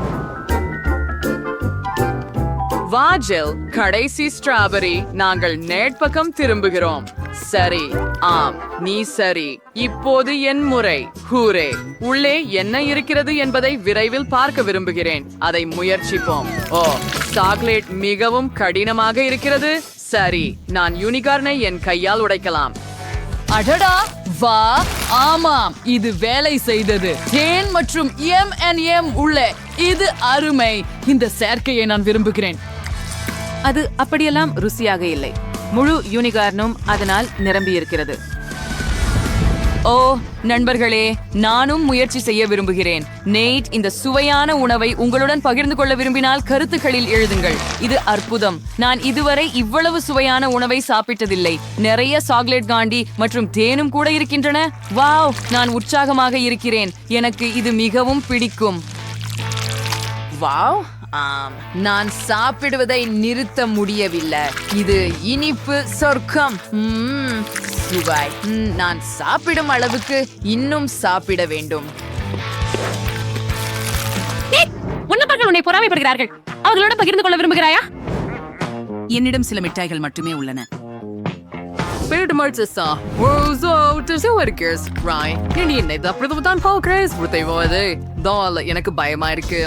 வாஜில், கடைசி ஸ்ட்ராபெரி. நாங்கள் நேர்பக்கம் திரும்புகிறோம். சரி, ஆம், நீ சரி. இப்போது என் முறை. ஹூரே! உள்ளே என்ன இருக்கிறது என்பதை விரைவில் பார்க்க விரும்புகிறேன். அதை முயற்சிப்போம். ஓ, சாக்லேட் மிகவும் கடினமாக இருக்கிறது. சரி, நான் யூனிகார்னை என் கையால் உடைக்கலாம். அடடா, வா, ஆமாம், இது வேலை செய்தது. தேன் மற்றும் M&M உள்ளே. இது அருமை. இந்த சேர்க்கையை நான் விரும்புகிறேன். அது அப்படியெல்லாம் ருசியாக இல்லை. முழு யூனிகார்னும் அதனால் நிரம்பி இருக்கிறது. ஓ நண்பர்களே, நானும் முயற்சி செய்ய விரும்புகிறேன். நேட் இந்த சுவையான உணவை உங்களுடன் பகிர்ந்து கொள்ள விரும்பினால் கருத்துக்களில் எழுதுங்கள். இது அற்புதம். நான் இதுவரை இவ்வளவு சுவையான உணவை சாப்பிட்டதில்லை. நிறைய சாக்லேட் காண்டி மற்றும் தேனும் கூட இருக்கின்றன. வாவ், நான் உற்சாகமாக இருக்கிறேன். எனக்கு இது மிகவும் பிடிக்கும். வாவ், ஆம், நான் சாப்பிடுவதை நிறுத்த முடியவில்லை. இது இனிப்பு சொர்க்கம். சுவை. நான் சாப்பிடும் அளவுக்கு இன்னும் சாப்பிட வேண்டும். உன்னவர்கள் உன்னை பொறாமைப்படுகிறார்கள். அவர்களோட பகிர்ந்து கொள்ள விரும்புகிறாயா? என்னிடம் சில மிட்டாய்கள் மட்டுமே உள்ளன. எனக்கு பயமா இருக்கு.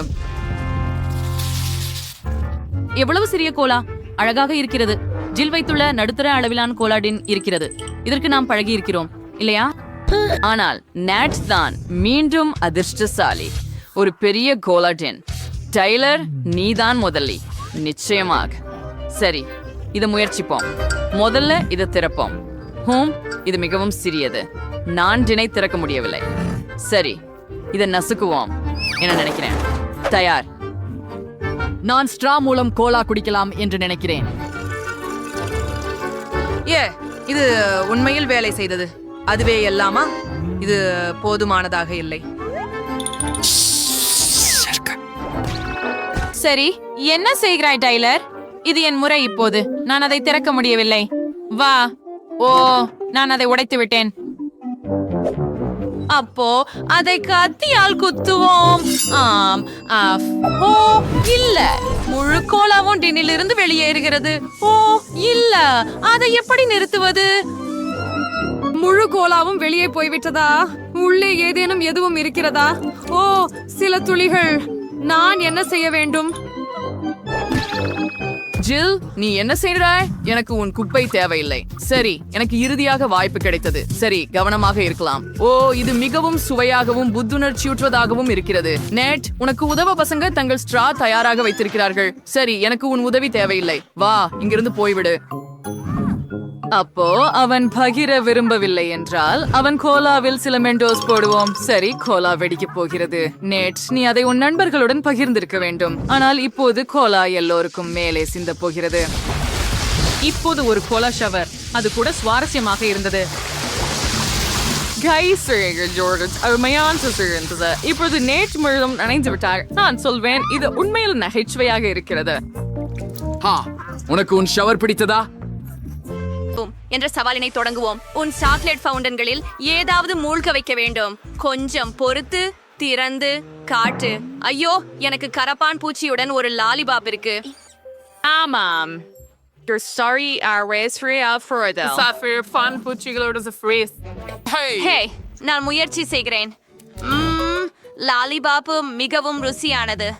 எவ்வளவு சிறிய கோலா, அழகாக இருக்கிறது. ஜில் வைத்துள்ள நடுத்தர அளவிலான கோலாடின் இருக்கிறது. இதற்கு நாம் பழகி இருக்கிறோம் இல்லையா? ஆனால் நேட் தான் மீண்டும் அதிர்ஷ்டசாலி. ஒரு பெரிய கோலாடின். டைலர், நீதான் முதலி. நிச்சயமாக. சரி, இதை முயற்சிப்போம். முதல்ல இதை திறப்போம். இது மிகவும் சிறியது. நான் டினை திறக்க முடியவில்லை. சரி, இதை நசுக்குவோம் என நினைக்கிறேன். தயார். நான் ஸ்ட்ரா மூலம் கோலா குடிக்கலாம் என்று நினைக்கிறேன். இது உண்மையில் வேலை செய்தது. அதுவே எல்லாமா? இது போதுமானதாக இல்லை. சரி, என்ன செய்கிறாய் டைலர்? இது என் முறை இப்போது. நான் அதை திறக்க முடியவில்லை. வா. ஓ, நான் அதை உடைத்து விட்டேன். அப்போ அதை கத்தியால் குத்துவோம். ஆம். ஓ இல்ல, முழு கோலாவும் டின்னில் இருந்து வெளியேறுகிறது. ஓ இல்ல, அதை எப்படி நிறுத்துவது? முழு கோலாவும் வெளியே போய்விட்டதா? உள்ளே ஏதேனும் எதுவும் இருக்கிறதா? ஓ, சில துளிகள். நான் என்ன செய்ய வேண்டும்? ஜில், நீ என்ன செய்கிறாய்? எனக்கு உன் குப்பை தேவையில்லை. சரி, எனக்கு இறுதியாக வாய்ப்பு கிடைத்தது. சரி, கவனமாக இருக்கலாம். ஓ, இது மிகவும் சுவையாகவும் புத்துணர்ச்சியூற்றுவதாகவும் இருக்கிறது. நேட், உனக்கு உதவ பசங்க தங்கள் ஸ்ட்ரா தயாராக வைத்திருக்கிறார்கள். சரி, எனக்கு உன் உதவி தேவையில்லை. வா, இங்கிருந்து போய்விடு. அப்போ அவன் பகிர விரும்பவில்லை என்றால் அவன் கோலாவில் சில மெண்டோஸ் போடுவோம். சரி, கோலா வெடிக்க போகிறது. நேட், நீ அதை உன் நண்பர்களுடன் பகிர்ந்திருக்க வேண்டும். ஆனால் இப்போது கோலா எல்லோருக்கும் மேலே சிந்த போகிறது. இப்போது ஒரு கோலா ஷவர். அது கூட சுவாரஸ்யமாக இருந்தது. இப்பொழுது நேட் முழுவதும் நனைந்து விட்டார். நான் சொல்வேன், இது உண்மையில் நகைச்சுவையாக இருக்கிறது. உனக்கு உன் ஷவர் பிடித்ததா என்ற சவாலினை தொடங்குவோம். உன் சாக்லேட் ஃபவுண்டன்களில் ஏதாவது மூழ்க வைக்க வேண்டும். கொஞ்சம் பொறுத்து திறந்து காட்டு. ஐயோ, எனக்கு கரப்பான் பூச்சியுடன் ஒரு லாலிபாப் இருக்கு. ஆமாம். ஹே, நான் முயற்சி செய்கிறேன். லாலிபாப் மிகவும் ருசியானது.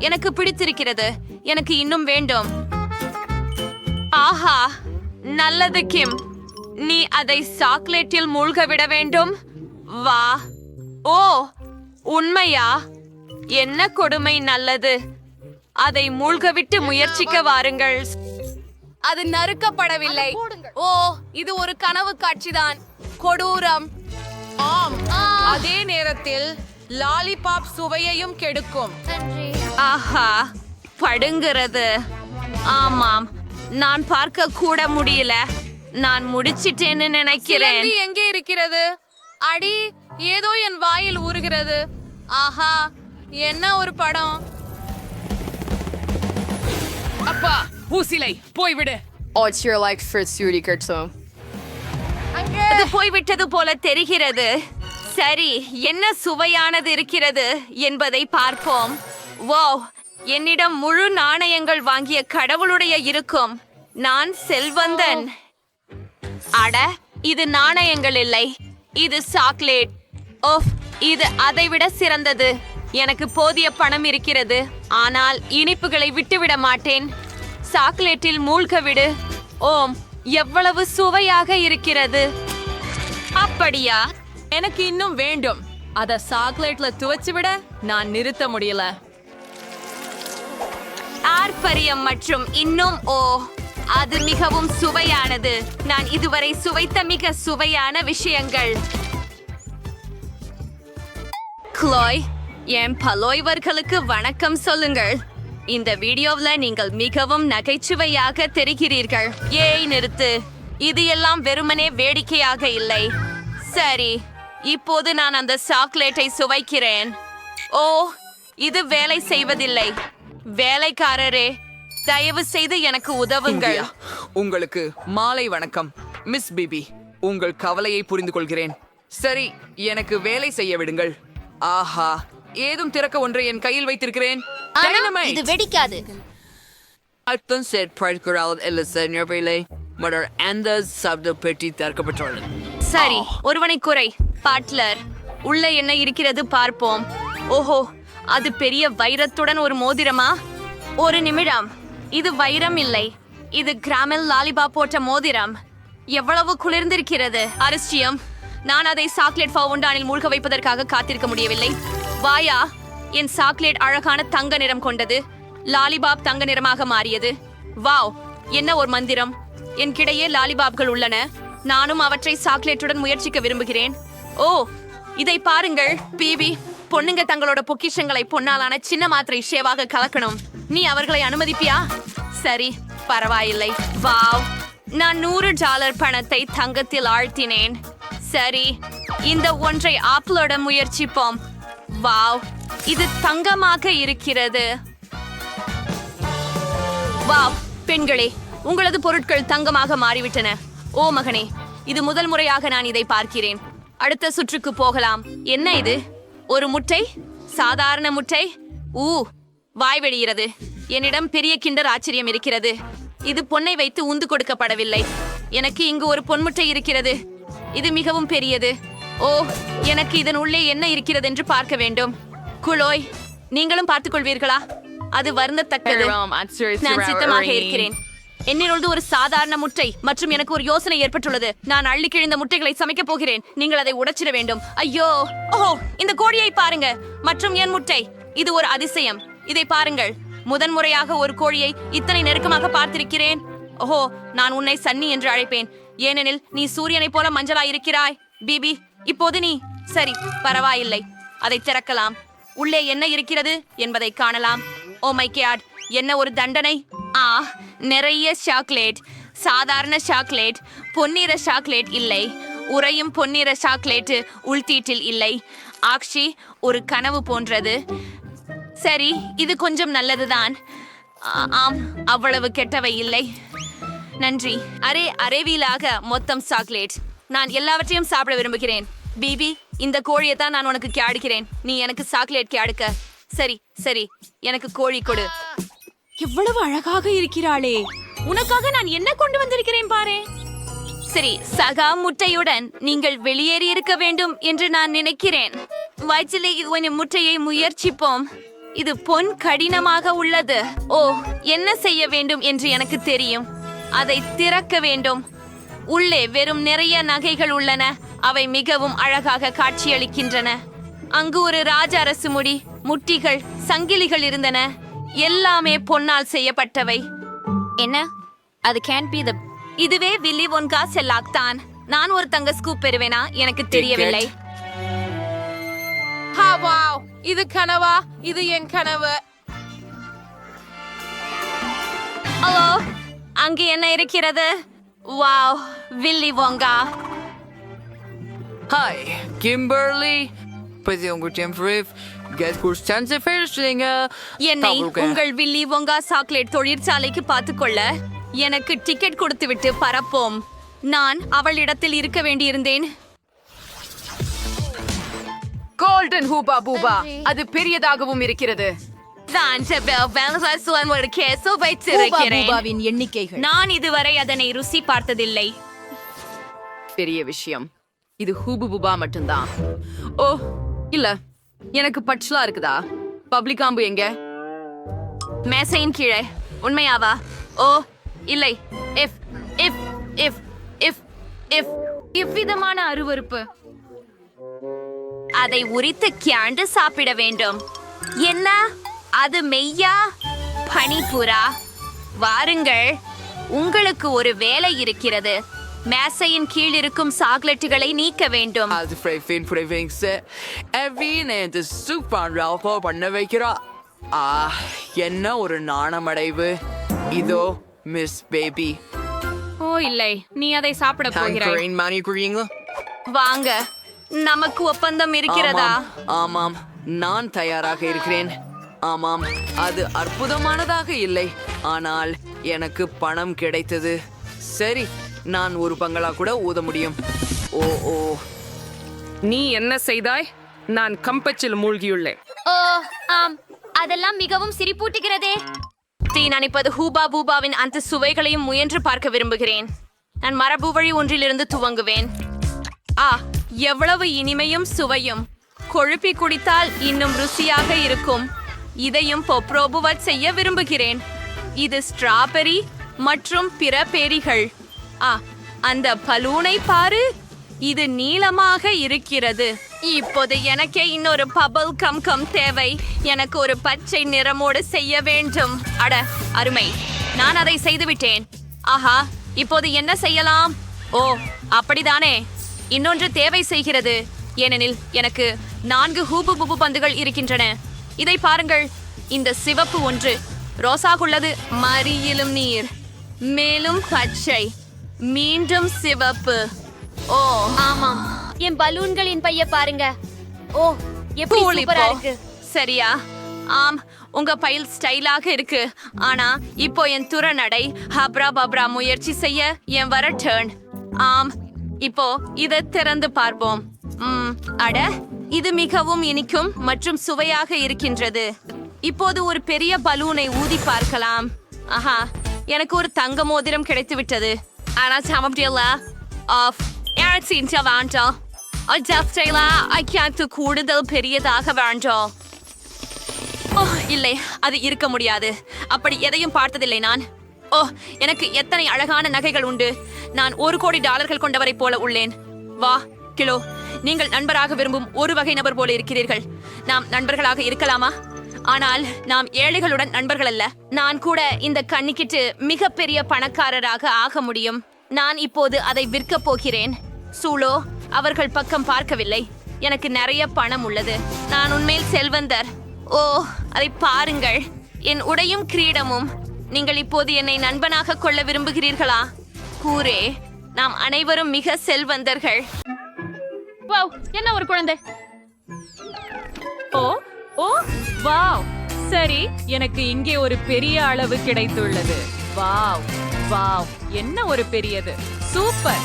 எனக்கு பிடித்திருக்கிறது. எனக்கு இன்னும் வேண்டும். ஆஹா, நல்லது கிம். நீ அதை சாக்லேட்டில் மூழ்க விட வேண்டும். வா. ஓ, உண்மையா? என்ன கொடுமை. நல்லது. அதை மூழ்கவிட்டு முயற்சிக்க வாருங்கள். அது நறுக்கப்படவில்லை. ஓ, இது ஒரு கனவு காட்சிதான். கொடூரம். ஆம், அதே நேரத்தில் லாலிபாப் சுவையையும் கெடுக்கும். ஆஹா, படுங்கிறது. ஆமாம், நான் பார்க்க கூட முடியல. நான் முடிச்சிட்டேன்னு நினைக்கிறேன். எங்கே இருக்கிறது? அடி, ஏதோ என் வாயில் ஊறுகிறது. ஆஹா, என்ன ஒரு படம். அப்பா, ஊசிலை போய்விடு. அது போய்விட்டது போல தெரிகிறது. சரி, என்ன சுவையானது இருக்கிறது என்பதை பார்ப்போம். வாவ், என்னிடம் முழு நாணயங்கள் வாங்கிய கடவுளுடைய இருக்கும். நான் செல்வந்தன். அட, இது நாணயங்கள் இல்லை, இது சாக்லேட். ஓஃப், இது அதைவிட சிறந்தது. எனக்கு போதிய பணம் இருக்கிறது, ஆனால் இனிப்புகளை விட்டுவிட மாட்டேன். சாக்லேட்டில் மூழ்க விடு. ஓம், எவ்வளவு சுவையாக இருக்கிறது. அப்படியா? எனக்கு இன்னும் வேண்டும். அத சாக்லேட்ல துவச்சு விட நான் நிறுத்த முடியல. ஆர்ப்பரியம் மற்றும் இன்னும் அது மிகவும் சுவையானது. நான் இதுவரை சுவைத்த மிக சுவையான விஷயங்கள். க்ளோய், என் பலோய்வர்களுக்கு வணக்கம் சொல்லுங்கள். இந்த வீடியோவுல நீங்கள் மிகவும் நகைச்சுவையாக தெரிகிறீர்கள். ஏய், நிறுத்து. இது எல்லாம் வெறுமனே வேடிக்கையாக இல்லை. சரி, இப்போது நான் அந்த சாக்லேட்டை சுவைக்கிறேன். ஓ, இது வேலை செய்வதில்லை. வேலைக்காரரே, தயவு செய்து எனக்கு உதவுங்கள். உங்களுக்கு மாலை வணக்கம் மிஸ் பிபி. உங்கள் கவலையை புரிந்து கொள்கிறேன். சரி, எனக்கு வேலை செய்ய விடுங்கள். ஆஹா, ஏதும் திறக்க ஒன்றை என் கையில் வைத்திருக்கிறேன். இது வெடிக்காது. சரி, ஒருவனை குறை. பாட்லர், உள்ள என்ன இருக்கிறது பார்ப்போம். ஓஹோ, அது பெரிய வைரத்துடன் ஒரு மோதிரமா? ஒரு நிமிடம், இது வைரம் இல்லை, இது கிராமில் லாலிபாப் போட்ட மோதிரம். எவ்வளவு குளிர்ந்திருக்கிறது. அரிசியம், நான் அதை சாக்லேட் ஃபவுண்டானில் மூழ்க வைப்பதற்காக காத்திருக்க முடியவில்லை. வாயா, என் சாக்லேட் அழகான தங்க நிறம் கொண்டது. லாலிபாப் தங்க நிறமாக மாறியது. வாவ், என்ன ஒரு மந்திரம். என் கிடையே லாலிபாப்கள் உள்ளன. நானும் அவற்றை சாக்லேட்டுடன் முயற்சிக்க விரும்புகிறேன். ஓ, இதை பாருங்கள் பிபி. பொண்ணுங்க தங்களோட பொக்கிஷங்களை பொன்னாலான சின்ன மாத்திரை ஷேவாக கலக்கணும். நீ அவர்களை அனுமதிப்பியா? சரி, பரவாயில்லை. வாவ், நான் $100 பணத்தை தங்கத்தில் ஆழ்த்தினேன். சரி, இந்த ஒன்றை ஆப்பிளோட முயற்சிப்போம். வாவ், இது தங்கமாக இருக்கிறது. வாவ், பெண்களே, உங்களது பொருட்கள் தங்கமாக மாறிவிட்டன. ஓ மகனே, இது முதல் முறையாக நான் இதை பார்க்கிறேன். அடுத்த சுற்றுக்கு போகலாம். என்ன இது? ஒரு முட்டை? சாதாரண முட்டை? வாய் வெடிகிறது. என்னிடம் பெரிய கிண்டர் ஆச்சரியம் இருக்கிறது. இது பொன்னை வைத்து உந்து கொடுக்கப்படவில்லை. எனக்கு இங்கு ஒரு பொன்முட்டை இருக்கிறது. இது மிகவும் பெரியது. ஓ, எனக்கு இதன் உள்ளே என்ன இருக்கிறது என்று பார்க்க வேண்டும். குளோய், நீங்களும் பார்த்துக் கொள்வீர்களா? அது வருந்தத்தக்கது. நான் சித்தமாக இருக்கிறேன். என்னிலிருந்து ஒரு சாதாரண முட்டை மற்றும் எனக்கு ஒரு யோசனை ஏற்பட்டுள்ளது. நான் அள்ளி கிழிந்த முட்டைகளை சமைக்க போகிறேன். நீங்கள் அதை உடைச்சிட வேண்டும். ஐயோ, ஓஹோ, இந்த கோழியை பாருங்க. மற்றும் என் முட்டை. இது ஒரு அதிசயம். இதை பாருங்கள். முதன்முறையாக ஒரு கோழியை இத்தனை நெருக்கமாக பார்த்திருக்கிறேன். ஓஹோ, நான் உன்னை சன்னி என்று அழைப்பேன், ஏனெனில் நீ சூரியனை போல மஞ்சளாயிருக்கிறாய். பிபி, இப்போது நீ சரி, பரவாயில்லை. அதை திறக்கலாம். உள்ளே என்ன இருக்கிறது என்பதை காணலாம். ஓ மை காட், என்ன ஒரு தண்டனை. நிறைய சாக்லேட். சாதாரண சாக்லேட், பொன்னிற சாக்லேட் இல்லை. உறையும் பொன்னிற சாக்லேட் உள்தீட்டில் இல்லை. ஆக்ஷி, ஒரு கனவு போன்றது. சரி, இது கொஞ்சம் நல்லதுதான். ஆம், அவ்வளவு கெட்டவை இல்லை. நன்றி. அரைவீலாக மொத்தம் சாக்லேட். நான் எல்லாவற்றையும் சாப்பிட விரும்புகிறேன். பிபி, இந்த கோழியை தான் நான் உனக்கு கேடுக்கிறேன். நீ எனக்கு சாக்லேட் கேடுக்க. சரி சரி, எனக்கு கோழி கொடு. எவ்வளவு அழகாக இருக்கிறாளே. உனக்காக நான் என்ன கொண்டு வந்திருக்கிறேன் பாரு. சரி, சகா முட்டையுடன் நீங்கள் வெளியேறி இருக்க வேண்டும் என்று நான் நினைக்கிறேன். வயிற்றிலே ஒரு முட்டையை முயற்சிப்போம். இது பொன் கடினமாக உள்ளது. ஓ, என்ன செய்ய வேண்டும் என்று எனக்கு தெரியும். அதை திறக்க வேண்டும். உள்ளே வெறும் நிறைய நகைகள் உள்ளன. அவை மிகவும் அழகாக காட்சியளிக்கின்றன. அங்கு ஒரு ராஜ அரசு முடி, முட்டிகள், சங்கிலிகள் இருந்தன. எல்லாமே பொன்னால் செய்யப்பட்டவை. என்ன அது கேன் பி த இதுவே வில்லி ஒன்கா செல்லாக் தான். நான் ஒரு தங்க ஸ்கூப் பெறுவேனா எனக்கு தெரியவில்லை. இது கனவா? இது என் கனவு. ஹலோ, அங்கே என்ன இருக்கிறது? வாவ், வில்லி ஒங்கா. Hi, Kimberly. Pwede yung gutiem frif. Get kurstanse ferschlinge. என்னை உங்கள் வில்லி ஒங்கா சாக்லேட் தொழிற்சாலைக்கு பார்த்துக்கொள்ள எனக்கு டிக்கெட் கொடுத்துவிட்டு பரப்போம். நான் அவளிடத்தில் இருக்க வேண்டியிருந்தேன். கோல்டன் ஹூபா பூபா அது பெரியதாகவும் இருக்கிறது. பூபாவின் எண்ணிக்கைகள் நான் இதுவரை அதனை ருசி பார்த்ததில்லை. பெரிய விஷயம். இது ஹூபு புபா மட்டும்தான். ஓ இல்ல, எனக்கு பட்சலா இருக்குதா? பப்ளிகாம்பு எங்க? மேசையின் கீழே. உண்மையாவா? ஓ இல்லை. If if if if if எவ்விதமான அருவருப்பு. அதை உரித்து கியாண்டு சாப்பிட வேண்டும். என்ன அது மெய்யா? பனிப்புறா, வாருங்கள், உங்களுக்கு ஒரு வேலை இருக்கிறது. மேசையின் கீழ் இருக்கும் சாக்லேட்டுகளை நீக்க வேண்டும். அது ஃப்ரைஃபின் ஃப்ரைவிங்ஸ் எவ்வின் இந்த சூப்பர் ரால்கோ பண்ண வைக்கிறா. என்ன ஒரு நாணமடைவு. இதோ மிஸ் பேபி. ஓ இல்லை, நீ அதை சாப்பிட போகிறாய். மணி குடிங்களா? வாங்க, நமக்கு ஒப்பந்தம் இருக்கிறதா? ஆமாம், நான் தயாராக இருக்கிறேன். ஆமாம், அது அற்புதமானதாக இல்லை, ஆனால் எனக்கு பணம் கிடைத்தது. சரி, நான் ஒரு பங்களா கூட ஊத முடியும். ஓ ஓ, நீ என்ன செய்தாய்? நான் கம்பச்சில் மூழ்கியுள்ளேன். ஓ ஆம், அதெல்லாம் மிகவும் சிரிப்பூட்டுகிறதே. தீ நினைப்பது ஹூபா பூபாவின் அந்த சுவைகளையும் முயன்று பார்க்க விரும்புகிறேன். நான் மரபு வழி ஒன்றிலிருந்து துவங்குவேன். எவ்வளவு இனிமையும் சுவையும். கொழுப்பி குடித்தால் இன்னும் ருசியாக இருக்கும். இதையும் பொப்ரோபுவட் செய்ய விரும்புகிறேன். இது ஸ்ட்ராபெரி மற்றும் பிற பேரிகள். அந்த பலூனை பாரு, இது நீளமாக இருக்கிறது. இப்போது எனக்கே இன்னொரு பபல் கம் தேவை. எனக்கு ஒரு பச்சை நிறமோடு செய்ய வேண்டும். அட அருமை, நான் அதை செய்துவிட்டேன். ஆஹா, இப்போது என்ன செய்யலாம்? ஓ அப்படிதானே, இன்னொன்று தேவை செய்கிறது. ஏனெனில் எனக்கு 4 ஹூபு புபு பந்துகள் இருக்கின்றன. இதை பாருங்கள், இந்த சிவப்பு ஒன்று ரோசாகுள்ளது, மறியிலும் நீர், மேலும் பச்சை, மீண்டும் சிவப்பு. ஓ ஆமாம், என் பலூன்களின் பைய பாருங்க. ஓ எப்படி சூப்பரா இருக்கு. சரியா? ஆம், உங்க பைல் ஸ்டைலாக இருக்கு. ஆனா இப்போ என் துறநடை ஹப்ரா பப்ரா முயற்சி செய்ய என் வர டர்ன். ஆம், இப்போ இதை திறந்து பார்ப்போம். அட, இது மிகவும் இனிக்கும் மற்றும் சுவையாக இருக்கின்றது. இப்போது ஒரு பெரிய பலூனை ஊதி பார்க்கலாம். ஆஹா, எனக்கு ஒரு தங்க மோதிரம் கிடைத்து விட்டது. ஆனா சாமப்டியல்ல ஆஃப் யார்சின்ச்சா வேண்டாம். கூடுதல் பெரியதாக வேண்டாம். ஓ இல்லை, அது இருக்க முடியாது. அப்படி எதையும் பார்த்ததில்லை நான். ஓ, எனக்கு எத்தனை அழகான நகைகள் உண்டு. நான் $1 கோடி கொண்டவரை போல உள்ளேன். வா கிலோ, நீங்கள் நண்பராக விரும்பும் ஒரு வகை நபர் போல இருக்கிறீர்கள். நாம் நண்பர்களாக இருக்கலாமா? ஆனால் நாம் ஏழைகளுடன் நண்பர்கள் அல்ல. நான் கூட இந்த கண்ணிக்கிட்டு மிகப்பெரிய பணக்காரராக ஆக முடியும். நான் இப்போது அதை விற்க போகிறேன். சூலோ அவர்கள் பக்கம் பார்க்கவில்லை. எனக்கு நிறைய பணம் உள்ளது. நான் உண்மையில் செல்வந்தர். ஓ, அதை பாருங்கள், என் உடையும் கிரீடமும். நீங்கள் இப்போது என்னை நண்பனாக கொள்ள விரும்புகிறீர்களா? கூரே, நாம் அனைவரும் மிக செல்வந்தர்கள். வாவ், என்ன ஒரு குழந்தை. ஓ ஓ வாவ், சரி, எனக்கு இங்கே ஒரு பெரிய அளவு கிடைத்துள்ளது. வாவ் வாவ், என்ன ஒரு பெரியது. சூப்பர்.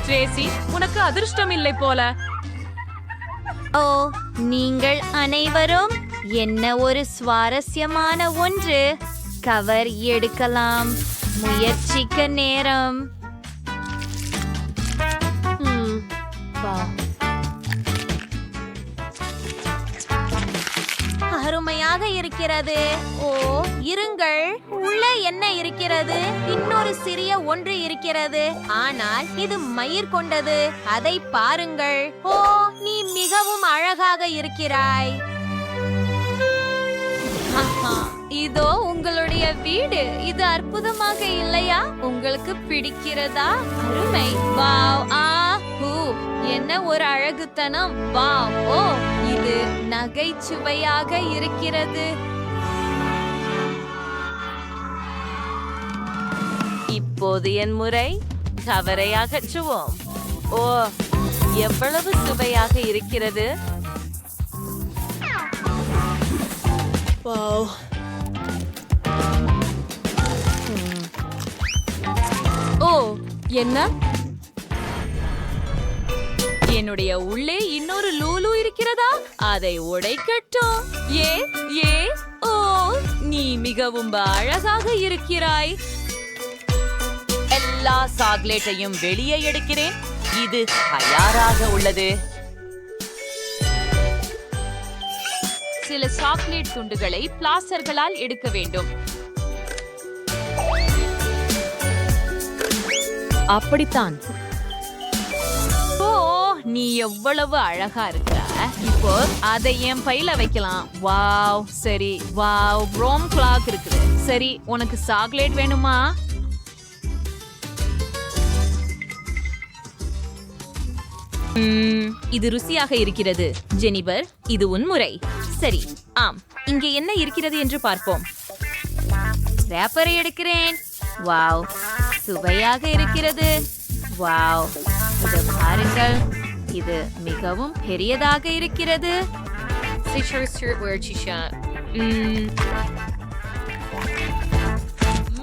ட்ரேசி, உனக்கு அதிர்ஷ்டம் இல்லை போல. ஓ, நீங்கள் அனைவரும் என்ன ஒரு சுவாரஸ்யமான ஒன்று. கவர் எடுக்கலாம். முயற்சிக்க நேரம். அருமையாக இருக்கிறது. ஓ இருங்கள், உள்ள என்ன இருக்கிறது? இன்னொரு சிறிய ஒன்று இருக்கிறது, ஆனால் இது மயிர் கொண்டது. அதை பாருங்கள். ஓ, நீ மிகவும் அழகாக இருக்கிறாய். இதோ உங்களுடைய வீடு. இது அற்புதமாக இல்லையா? உங்களுக்கு பிடிக்கிறதா? அருமை. வாவ். என்ன ஒரு அழகுத்தனம். வாவ். ஓ, இது நகைச்சுவையாக இருக்கிறது. இப்போது என் முறை. கவரை அகற்றுவோம். ஓ, எவ்வளவு சுவையாக இருக்கிறது. ஓ, என்ன? என்னுடைய உள்ளே இன்னொரு லூலு இருக்கிறதா? அதை உடைக்கட்டும். ஓ, நீ மிகவும் அழகாக இருக்கிறாய். எல்லா சாக்லேட்டையும் வெளியே எடுக்கிறேன். இது தயாராக உள்ளது. சில சாக்லேட் துண்டுகளை பிளாஸ்டர்களால் எடுக்க வேண்டும். அப்படித்தான். ஓ, நீ எவ்வளவு அழகா இருக்கிற. இப்போ அதை என் பையில வைக்கலாம். வாவ். சரி. வாவ், ரோம் கிளாக் இருக்குது. சரி, உனக்கு சாக்லேட் வேணுமா? இது ருசியாக இருக்கிறது. ஜெனிபர், இது உன் முறை. சரி. ஆம், இங்கே என்ன இருக்கிறது என்று பார்ப்போம். ரேப்பரை எடுக்கிறேன். வாவ், சுவையாக இருக்கிறது. வாவ், இதை பாருங்கள். இது மிகவும் பெரியதாக இருக்கிறது.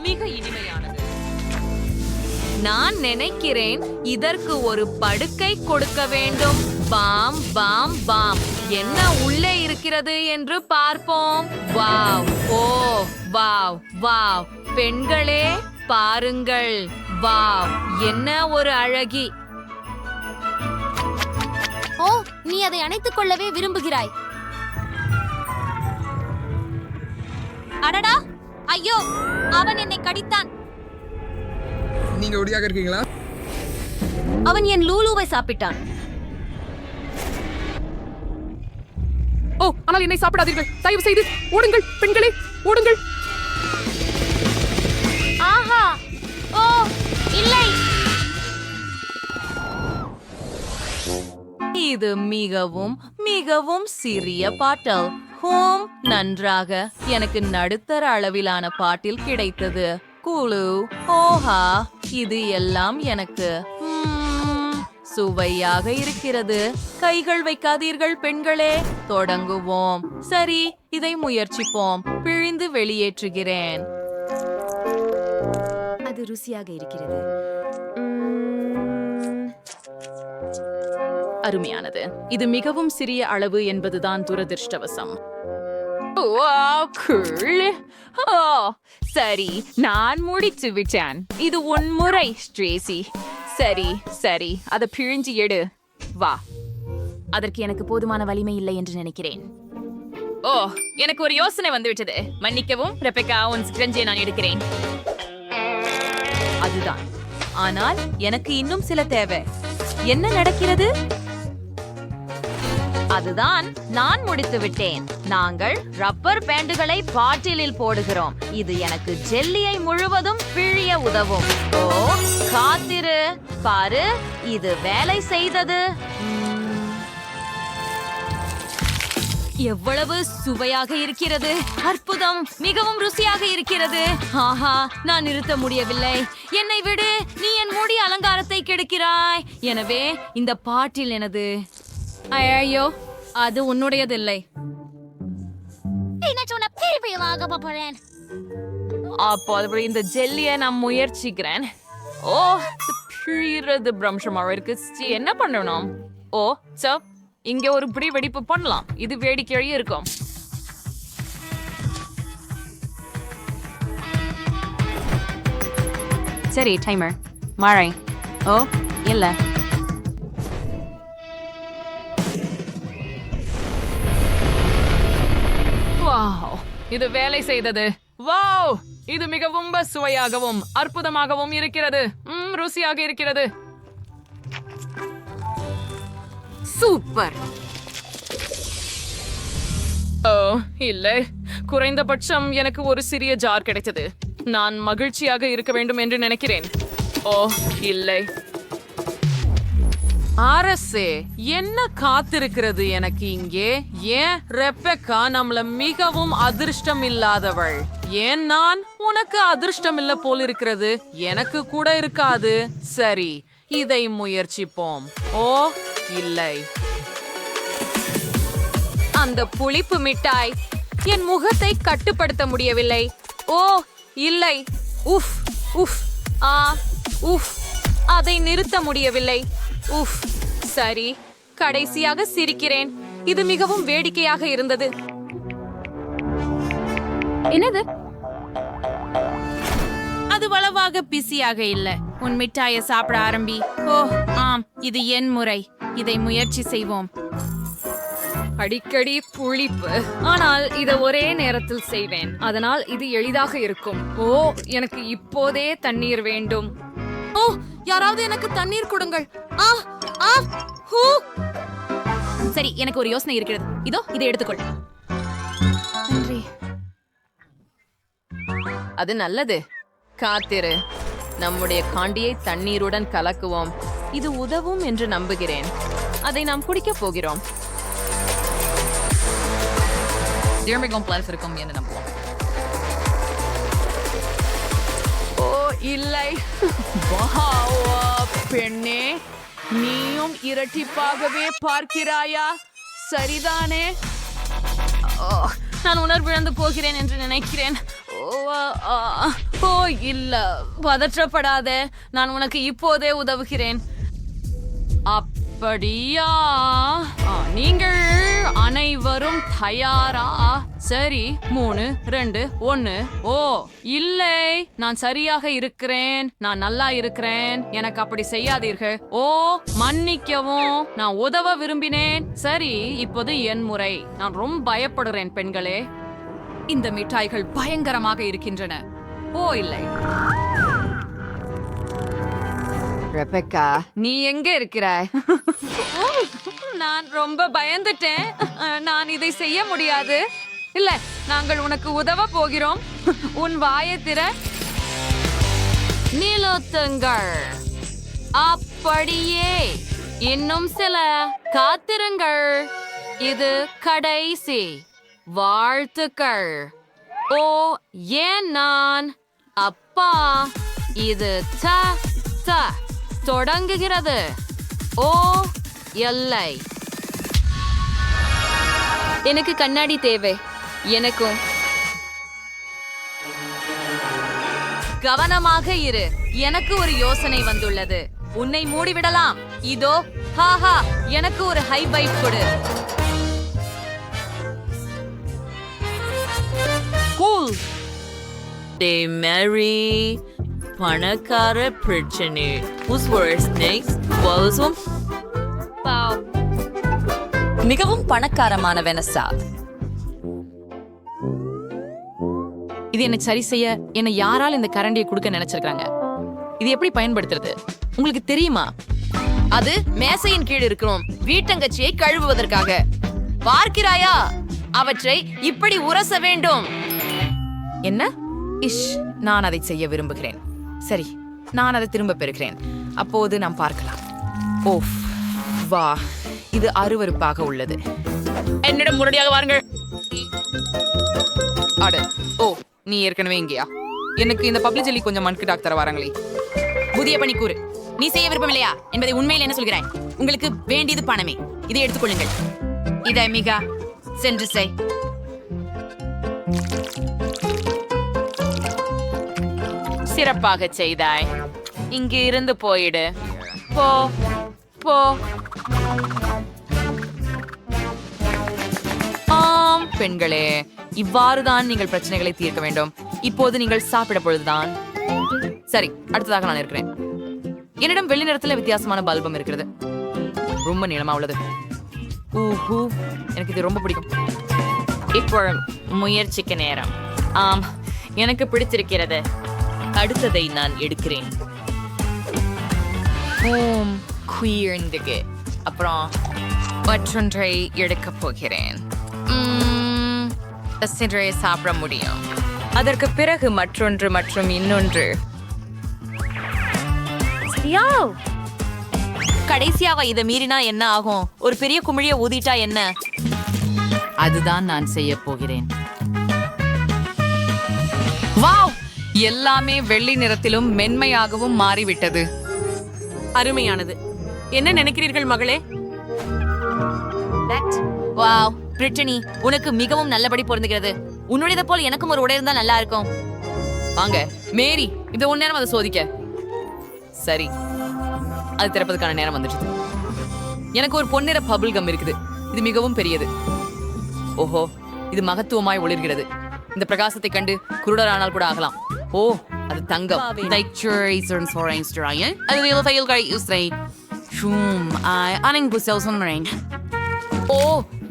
மிக இனிமையானது. நான் நினைக்கிறேன் இதற்கு ஒரு படுக்கை கொடுக்க வேண்டும். பாம் பாம் பாம். என்ன உள்ளே இருக்கிறது என்று பார்ப்போம். வாவ். ஓ, வாவ் வாவ். பெண்களே, பாருங்கள். வாவ், என்ன ஒரு அழகி. ஓ, நீ அதை அணைத்துக் கொள்ளவே விரும்புகிறாய். அடடா, ஐயோ, அவன் என்னை கடித்தான். நீங்க ஒடியாக இருக்கீங்களா? அவன் என் லூலுவை சாப்பிட்டான். ஓ, ஆனால் என்னை சாப்பிடாதீர்கள். தயவு செய்து ஓடுங்கள் பெண்களே, ஓடுங்கள். ஆஹா. ஓ, இல்லை. இது மிகவும் மிகவும் சிறிய பாட்டில். ஹோம், நன்றாக. எனக்கு நடுத்தர அளவிலான பாட்டில் கிடைத்தது. குழு. ஓஹா, இது எல்லாம் எனக்கு சுவையாக இருக்கிறது. கைகள் வைக்காதீர்கள் பெண்களே. தொடங்குவோம். சரி, இதை முயற்சிப்போம். பிழிந்து வெளியேற்றுகிறேன். அது ருசியாக இருக்கிறது. அருமையானது. இது மிகவும் சிறிய அளவு என்பதுதான் துரதிர்ஷ்டவசம். சரி, நான் முடித்து விட்டேன். இது உன் முறை, ஸ்ட்ரேசி. சரி சரி, அதை பிழிஞ்சு எடு. வா. அதற்கு எனக்கு போதுமான வலிமை இல்லை என்று நினைக்கிறேன். ஓ, எனக்கு ஒரு யோசனை வந்துவிட்டது. மன்னிக்கவும் ரெபெக்கா, உன் ஸ்க்ரஞ்சை நான் எடுக்கிறேன். அதுதான். ஆனால் எனக்கு இன்னும் சில தேவை. என்ன நடக்கிறது? அதுதான், நான் முடித்து விட்டேன். நாங்கள் ரப்பர் பேண்டுகளை பாட்டிலில் போடுகிறோம். இது எனக்கு ஜெல்லியை முழுவதும் பிழிய உதவும். ஓ, காத்திரு. பாரு, இது வேலை செய்தது. எவ்வளவு சுவையாக இருக்கிறது. அற்புதம். மிகவும் ருசியாக இருக்கிறது. ஆஹா, நான் நிறுத்த முடியவில்லை. என்னை விடு. நீ என் முடி அலங்காரத்தை கெடுக்கிறாய். எனவே இந்த பாட்டில் எனது. ஐயோ, அது உன்னுடையதில்லை. அப்போ இந்த ஜெல்லியை நான் முயற்சிக்கிறேன். ஓ, பிழிறது பிரம்சமாக இருக்கு. என்ன பண்ணணும்? ஓ, சோ இங்க ஒரு பிடி வெடிப்பு பண்ணலாம். இது வேடிக்கையாக இருக்கும். சரி, டைமர். மழை. ஓ, இல்ல. வாவ், இது வேலை செய்தது. வாவ், இது மிகவும் சுவையாகவும் அற்புதமாகவும் இருக்கிறது. ருசியாக இருக்கிறது. சூப்பர். ஓ, இல்லை, குறைந்தபட்சம் எனக்கு ஒரு சிறிய ஜார் கிடைத்தது. நான் மகிழ்ச்சியாக இருக்க வேண்டும் என்று நினைக்கிறேன். ஓ இல்லை. அரசே, என்ன காத்திருக்கிறது எனக்கு இங்கே? ஏன் ரெபெக்கா நம்மள மிகவும் அதிர்ஷ்டம் இல்லாதவள்? ஏன் நான் உனக்கு அதிர்ஷ்டம் இல்ல போல் இருக்கிறது? எனக்கு கூட இருக்காது. சரி, இதை முயற்சிப்போம். ஓ இல்லை. அந்த புளிப்பு மிட்டாய் என் முகத்தை கட்டுப்படுத்த முடியவில்லை. ஓ இல்லை. உஃப் உஃப் ஆ உஃப் அதை நிறுத்த முடியவில்லை. உஃப் சரி, கடைசியாக சிரிக்கிறேன். இது மிகவும் வேடிக்கையாக இருந்தது. என்னது? அது வளவாக பிஸியாக இல்ல. உன் மிட்டாயை சாப்பிட ஆரம்பி. ஓ ஆம், இது என் முறை. இதை முயற்சி செய்வோம். அடிக்கடி புளிப்பு, ஆனால் இதை ஒரே நேரத்தில் செய்வேன். அதனால் இது எளிதாக இருக்கும். ஓ எனக்கு இப்போதே தண்ணீர் வேண்டும். ஓ யாராவது எனக்கு தண்ணீர் கொடுங்கள். ஆ ஆ ஹூ. சரி, எனக்கு ஒரு யோசனை இருக்கிறது. இதோ இதை எடுத்துக்கொள். நன்றி. அது நல்லது. காத்திரு. நம்முடைய காண்டியை தண்ணீருடன் கலக்குவோம். இது உதவும் என்று நம்புகிறேன். அதை நாம் குடிக்கப் போகிறோம். இருக்கும் என்று நம்புவோம். ஓ இல்லை. பெண்ணே, நீயும் இரட்டிப்பாகவே பார்க்கிறாயா? சரிதானே? நான் உணர்விழந்து போகிறேன் என்று நினைக்கிறேன். ஓ இல்ல, பதற்றப்படாத. நான் உனக்கு இப்போதே உதவுகிறேன். அப்படியா? நீங்கள் அனைவரும் தயாரா? சரி, 3, 2, 1. ஓ இல்லை, நான் சரியாக இருக்கிறேன். நான் நல்லா இருக்கிறேன். எனக்கு அப்படி செய்யாதீர்கள். ஓ மன்னிக்கவும், நான் உதவ விரும்பினேன். சரி, இப்போது என் முறை. நான் ரொம்ப பயப்படுறேன் பெண்களே. இந்த மிட்டாய்கள் பயங்கரமாக இருக்கின்றன. ஓ இல்லை. ரெபெக்கா, நீ எங்க இருக்கிறாய்? நான் ரொம்ப பயந்துட்டேன். நான் இதை செய்ய முடியாது. இல்ல, நாங்கள் உனக்கு உதவ போகிறோம். உன் வாயை திற. நிலுத்துங்கள். அப்படியே. இன்னும் சில. காத்திருங்கள். இது கடைசி. வாழ்த்துக்கள். ஓ ஏன் நான்? அப்பா, இது தொடங்குகிறது. ஓ எல்லை. எனக்கு கண்ணாடி தேவை. எனக்கும். கவனமாக இரு. எனக்கு ஒரு யோசனை வந்துள்ளது. உன்னை மூடிவிடலாம். இதோ ஹாஹா, எனக்கு ஒரு ஹை ஃபைவ் கொடு. கூல். மேரி, பணக்கார பிரச்சனை. Who's worse next? Walsum? மிகவும் பணக்காரமான வெனசா. இது என்ன சரி செய்ய என்ன யாரால் இந்த கரண்டியை கொடுக்க நினைச்சிருக்காங்க? இது எப்படி பயன்படுத்துறது உங்களுக்கு தெரியுமா? அது மேசையின் கீழ் இருக்கிறோம். வீட்டங்கச்சியை கழுவுவதற்காக. பார்க்கிறாயா? அவற்றை இப்படி உரச வேண்டும். என்ன? இஷ், நான் அதை செய்ய விரும்புகிறேன். சரி, நான் அதை திரும்ப பெறுகிறேன். அப்போது நாம் பார்க்கலாம். ஓஃப், வா, இது அருவருப்பாக உள்ளது. என்னிடம் முரடியாக வாருங்கள். அட, ஓ, நீ ஏற்கனவே இங்கேயா? எனக்கு இந்த பப்ளி ஜெல்லி கொஞ்சம் மண்கு டாக்டர் வராங்களே. புதிய பணி கூறு. நீ செய்ய விருப்பம் இல்லையா என்பதை உண்மையில் என்ன சொல்கிறாய்? உங்களுக்கு வேண்டியது பணமே. இதை எடுத்துக்கொள்ளுங்கள். இதை மிக சென்று செய். சிறப்பாக செய்தாய். இங்கு இருந்து போயிடு. போ போ. ஆம் பெண்களே, இவ்வாறுதான் நீங்கள் பிரச்சனைகளை தீர்க்க வேண்டும். இப்போது நீங்கள் சாப்பிட பொழுதுதான். சரி, அடுத்ததாக நான் இருக்கிறேன். என்னிடம் வெள்ளி நிறத்துல வித்தியாசமான பல்பம் இருக்கிறது. ரொம்ப நீளமா உள்ளது. ஊஹூ, எனக்கு இது ரொம்ப பிடிக்கும். இப்போ முயற்சிக்க நேரம். ஆம், எனக்கு பிடித்திருக்கிறது. அடுத்ததை நான் எடுக்கிறேன். ஓம் குயிர்ந்துக்கு. அப்புறம் மற்றொன்றை எடுக்கப் போகிறேன். சின்றையை சாப்பிட முடியும். அதற்கு பிறகு மற்றொன்று மற்றும் இன்னொன்று. கடைசியாக இதை மீறினா என்ன ஆகும்? ஒரு பெரிய குமிழிய ஊதிட்டா என்ன? அதுதான் நான் செய்ய போகிறேன். வாவ், எல்லாமே வெள்ளி நிறத்திலும் மென்மையாகவும் மாறிவிட்டது. அருமையானது. என்ன நினைக்கிறீர்கள் மகளே? வாவ், பிரிட்டனி, உனக்கு மிகவும் நல்லபடி பொருந்துகிறது. உன்னுடையதை போல் எனக்கும் ஒரு உடை இருந்தா நல்லா இருக்கும். வாங்க மேரி, இந்த ஒரு நேரம் அதை சோதிக்க. சரி, அது திறப்பதற்கான நேரம் வந்துடுச்சு. எனக்கு ஒரு பொன்னிற பபிள் கம் இருக்குது. இது மிகவும் பெரியது. ஓஹோ, இது மகத்துவமாய் ஒளிர்கிறது. இந்த பிரகாசத்தை கண்டு குருடரானால் கூட ஆகலாம். ஓ, அது தங்கம். ஓ,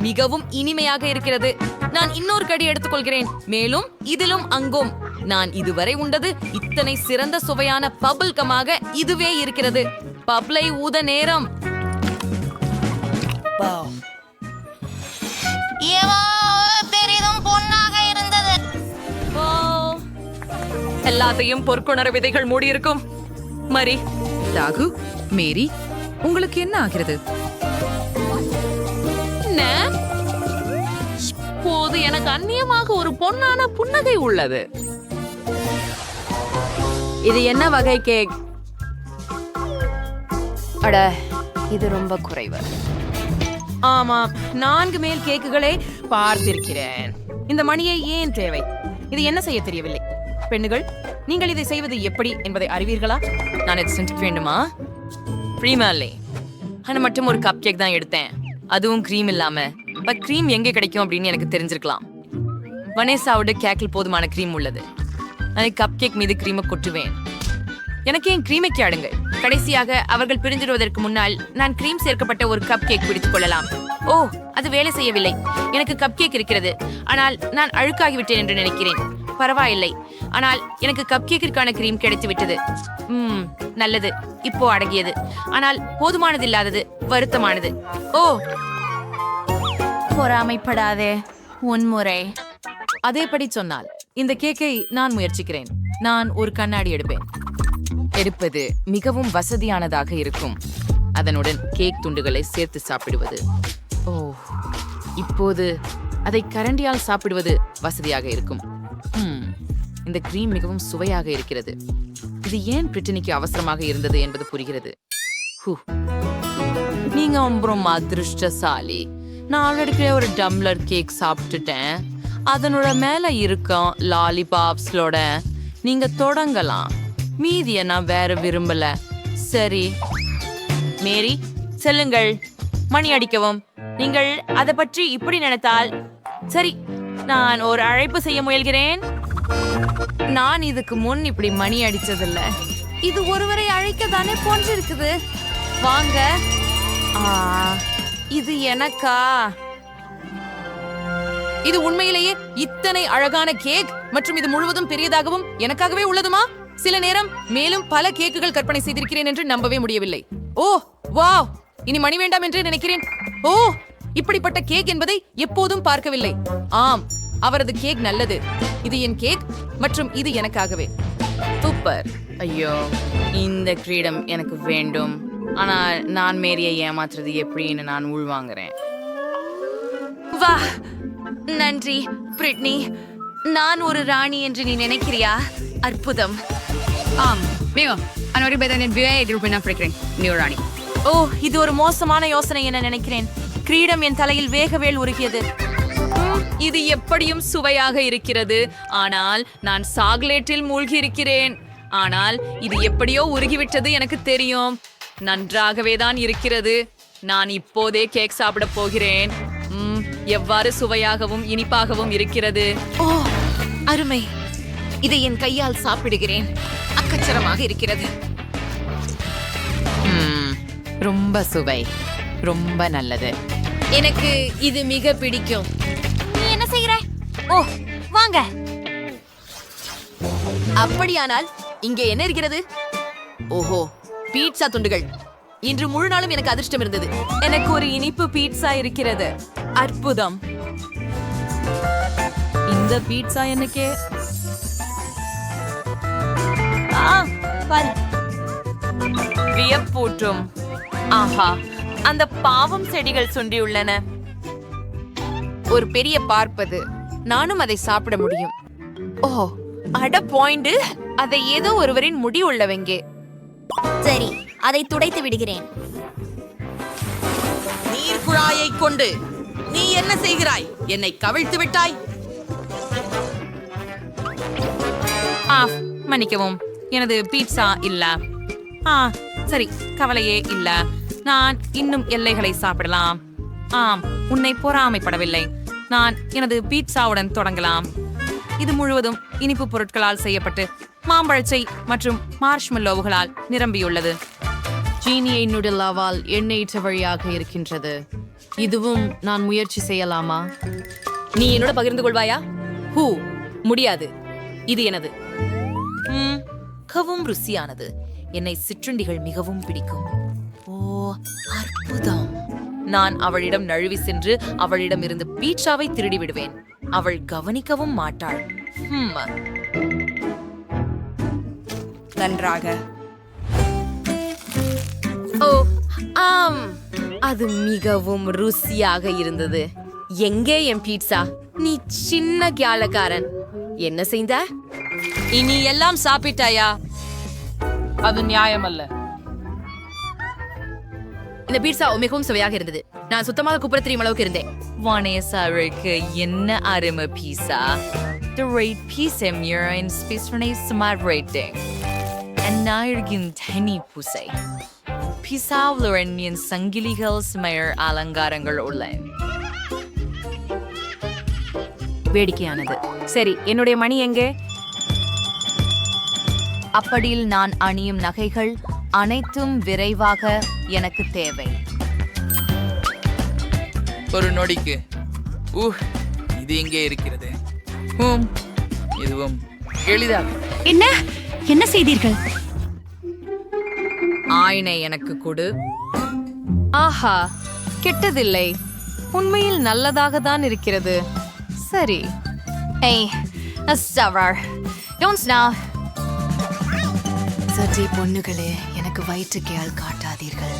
மிகவும் இனிமையாக இருக்கிறது. நான் இன்னொரு கடி எடுத்துக்கொள்கிறேன். மேலும் இதிலும் அங்கும். நான் இதுவரை உண்டது இத்தனை சிறந்த சுவையான பபிள் கமாக இதுவே இருக்கிறது. பப்ளை ஊத நேரம். பெரிதும் பொன்னாக இருந்தது. எல்லாத்தையும் பொற்கொணர விதைகள் மூடியிருக்கும். மரி, தாகு, மேரி, உங்களுக்கு என்ன ஆகிறது? இப்போது எனக்கு அந்நியமாக ஒரு பொன்னான புன்னகை உள்ளது. இது என்ன வகை கேக்? அட, இது ரொம்ப குறைவு. ஆமாம், 4 மேல் கேக்குகளை பார்த்திருக்கிறேன். இந்த மணியை ஏன் தேவை? இது என்ன செய்ய தெரியவில்லை. பெண்ணுகள், நீங்கள் இதை செய்வது எப்படி என்பதை அறிவீர்களா? நான் இதை செஞ்சுக்க வேண்டுமா? ப்ரீமாலே, ஆனால் மட்டும் ஒரு கப் கேக் தான் எடுத்தேன். அதுவும் க்ரீம் இல்லாம. பட் க்ரீம் எங்கே கிடைக்கும் அப்படின்னு எனக்கு தெரிஞ்சிருக்கலாம். வனேசாவோட கேக்கில் போதுமான க்ரீம் உள்ளது. நான் கப் கேக் மீது க்ரீமை கொட்டுவேன். எனக்கு ஏன் க்ரீமை ஆடுங்க. கடைசியாக அவர்கள் பிரிஞ்சிடுவதற்கு முன்னால் நான் கிரீம் சேர்க்கப்பட்ட ஒரு கப் கேக் பிடித்துக் கொள்ளலாம். ஓ, அது வேலை செய்யவில்லை. எனக்கு கப் கேக் இருக்கிறது, ஆனால் நான் அழுக்காகிவிட்டேன் என்று நினைக்கிறேன். பரவாயில்லை, ஆனால் எனக்கு கப் கேக்கிற்கான கிரீம் கிடைத்து விட்டது. நல்லது, இப்போ அடங்கியது. ஆனால் போதுமானது இல்லாதது வருத்தமானது. ஓ, பொறாமைப்படாதே. உன்முறை அதேபடி சொன்னால் இந்த கேக்கை நான் முயற்சிக்கிறேன். நான் ஒரு கண்ணாடி எடுப்பேன். எடுப்பது மிகவும் வசதியானதாக இருக்கும். அதனுடன் கேக் துண்டுகளை சேர்த்து சாப்பிடுவது. ஓ, இப்போது அதை கரண்டியால் சாப்பிடுவது வசதியாக இருக்கும். இந்த கிரீம் மிகவும் சுவையாக இருக்கிறது. இது ஏன் பிரிட்டனிக்கு அவசரமாக இருந்தது என்பது புரிகிறது. நீங்க ரொம்ப அதிருஷ்டசாலி. நான் ஆல்ரெடி ஒரு டம்ளர் கேக் சாப்பிட்டுட்டேன். அதனோட மேல இருக்கும் லாலிபாப்ஸ்லோட நீங்க தொடங்கலாம். மீதியை நான் வேற விரும்பல. சரி மேரி, செல்லுங்கள். மணி அடிக்கவும். நீங்கள் அதை பற்றி இப்படி நினைத்தால் சரி. நான் ஒரு அழைப்பு செய்ய முயல்கிறேன். நான் இதுக்கு முன் இப்படி மணி அடிச்சதில்ல. இது ஒருவரை அழைக்க தானே போன்றிருக்குது. வாங்க. இது எனக்கா? இது உண்மையிலேயே இத்தனை அழகான கேக் மற்றும் இது முழுவதும் பெரியதாகவும் எனக்காகவே உள்ளதுமா? சில நேரம் மேலும் பல கேக்குகள் கற்பனை செய்திருக்கிறேன் என்று நம்பவே முடியவில்லை. ஓ வாவ், இனி மணி வேண்டாம் என்று நினைக்கிறேன். ஓ, இப்படிப்பட்ட கேக் என்பதை எப்போதும் பார்க்கவில்லை. ஆம், அவரது கேக் நல்லது. இது என் கேக் மற்றும் இது எனக்காகவே. சூப்பர். ஐயோ, இந்த கிரீடம் எனக்கு வேண்டும். ஆனால் நான் மேரியை ஏமாற்றுறது எப்படின்னு நான் உள்வாங்குறேன். வா, நன்றி பிரிட்னி. நான் ஒரு ராணி என்று நீ நினைக்கிறியா? அற்புதம். ஆம், மிகவும் ராணி. ஓ, இது ஒரு மோசமான யோசனை என நினைக்கிறேன். கிரீடம் என் தலையில் வேகவேல் உருகியது. இது எப்படியும் சுவையாக இருக்கிறது. ஆனால் நான் சாக்லேட்டில் மூழ்கி இருக்கிறேன். ஆனால் இது எப்படியோ உருகிவிட்டது எனக்கு தெரியும். நன்றாகவே தான் இருக்கிறது. நான் இப்போதே கேக் சாப்பிட போகிறேன். எவ்வாறு சுவையாகவும் இனிப்பாகவும் இருக்கிறது. ஓ, அருமை. இதை என் கையால் சாப்பிடுகிறேன். அக்கச்சரமாக இருக்கிறது. ரொம்ப சுவை, ரொம்ப நல்லது. எனக்கு இது மிக பிடிக்கும். நீ என்ன செய்கிற? ஓ, வாங்க. அப்படியானால் இங்கே என்ன இருக்கிறது? ஓஹோ, பீட்சா துண்டுகள். இன்று முழு நாளும் எனக்கு அதிர்ஷ்டம் இருந்தது. எனக்கு ஒரு இனிப்பு பீட்சா இருக்கிறது. அற்புதம். இந்த பீட்சா எனக்கே வியப்பூட்டும். ஆஹா, அந்த பாவம் செடிகள் சுண்டியுள்ளன. ஒரு பெரிய பார்ப்பது, நானும் அதை சாப்பிட முடியும். ஓ, அட பாயிண்ட், அதை ஏதோ ஒருவரின் முடி உள்ளவங்கே. சரி, அதை துடைத்து விடுகிறேன். நீர் குழாயை கொண்டு நீ என்ன செய்கிறாய்? என்னை கவிழ்த்து விட்டாய். மன்னிக்கவும், எனது பீட்சா இல்ல. சரி, கவலையே இல்ல. நான் இன்னும் எல்லைகளை சாப்பிடலாம். ஆம், உன்னை பொறாமைப்படவில்லை. நான் எனது பீட்சாவுடன் தொடங்கலாம். இது முழுவதும் இனிப்பு பொருட்களால் செய்யப்பட்டு மாம்பழச்சை மற்றும் மார்ஷ்மெல்லோவுகளால் நிரம்பியுள்ளது. சீனியை நுடலாவால் எண்ணெயற்ற வழியாக இருக்கின்றது. இதுவும் நான் முயற்சி செய்யலாமா? நீ என்னோட பகிர்ந்து கொள்வாயா? முடியாது, இது எனது. மிகவும் ருசியானது. என்னை சிற்றுண்டிகள் மிகவும் பிடிக்கும். ஓ, அற்புதம். நான் அவளிடம் நழுவி சென்று அவளிடம் இருந்து பீட்சாவை திருடி விடுவேன். அவள் கவனிக்கவும் மாட்டாள். நன்றாக. ஓ ஆம், அது மிகவும் ருசியாக இருந்தது. எங்கே என் பீட்சா? நீ சின்ன கேலக்காரன், என்ன செய்த? இனி எல்லாம் சாப்பிட்டாயா? அது நியாயம் அல்ல. இந்த பீட்சா மிகவும் சுவையாக இருந்தது. நான் சுத்தமாக குப்புற தெரியும் அளவுக்கு இருந்தேன். வானேசாருக்கு என்ன அருமை பீஸா. The rate pizza in space for a smart rating. And now you're getting tiny pussy. Pizza Lorenian சங்கிலிகள் ஸ்மயர் அலங்காரங்கள் உள்ளன. வேடிக்கையானது. சரி, என்னுடைய மணி எங்கே? அப்படியில் நான் அணியும் நகைகள் அனைத்தும் விரைவாக எனக்கு தேவை. ஒரு நொடிக்கு. இது எங்கே இருக்கிறது? இதுவும் எளிதாக. என்ன செய்தீர்கள்? ஆயினை எனக்கு கொடு. ஆஹா, கெட்டதில்லை. உண்மையில் நல்லதாக தான் இருக்கிறது. சரி. சற்றே பொண்ணுகளே, எனக்கு வயிற்றுக்கையால் காட்டாதீர்கள்.